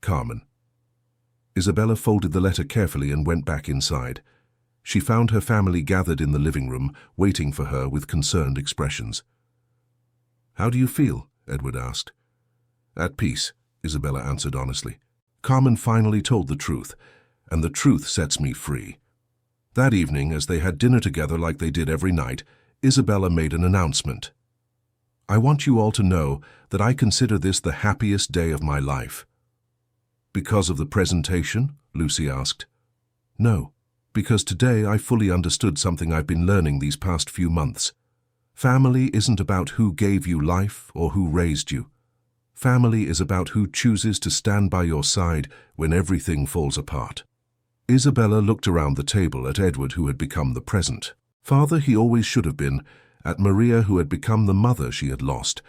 Carmen. Isabella folded the letter carefully and went back inside. She found her family gathered in the living room, waiting for her with concerned expressions. "How do you feel?" Edward asked. "At peace," Isabella answered honestly. "Carmen finally told the truth, and the truth sets me free." That evening, as they had dinner together like they did every night, Isabella made an announcement. "I want you all to know that I consider this the happiest day of my life." "Because of the presentation?" Lucy asked. "No, because today I fully understood something I've been learning these past few months. Family isn't about who gave you life or who raised you. Family is about who chooses to stand by your side when everything falls apart." Isabella looked around the table at Edward, who had become the present father he always should have been, at Maria, who had become the mother she had lost,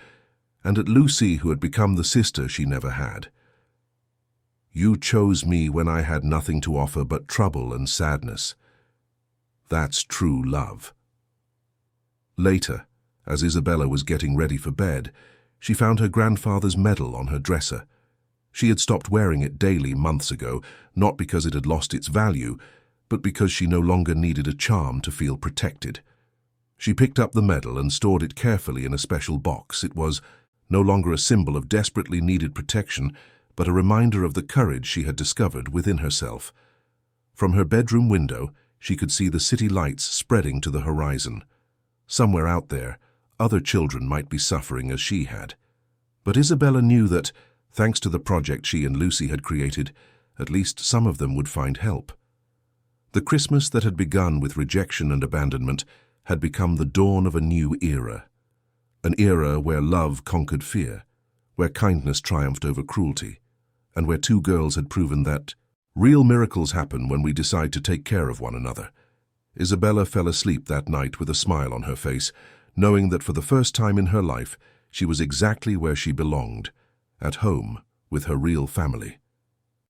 and at Lucy, who had become the sister she never had. "You chose me when I had nothing to offer but trouble and sadness. That's true love." Later, as Isabella was getting ready for bed, she found her grandfather's medal on her dresser. She had stopped wearing it daily months ago, not because it had lost its value, but because she no longer needed a charm to feel protected. She picked up the medal and stored it carefully in a special box. It was no longer a symbol of desperately needed protection, but a reminder of the courage she had discovered within herself. From her bedroom window, she could see the city lights spreading to the horizon. Somewhere out there, other children might be suffering as she had. But Isabella knew that, thanks to the project she and Lucy had created, at least some of them would find help. The Christmas that had begun with rejection and abandonment had become the dawn of a new era. An era where love conquered fear, where kindness triumphed over cruelty, and where two girls had proven that real miracles happen when we decide to take care of one another. Isabella fell asleep that night with a smile on her face, knowing that for the first time in her life, she was exactly where she belonged, at home with her real family.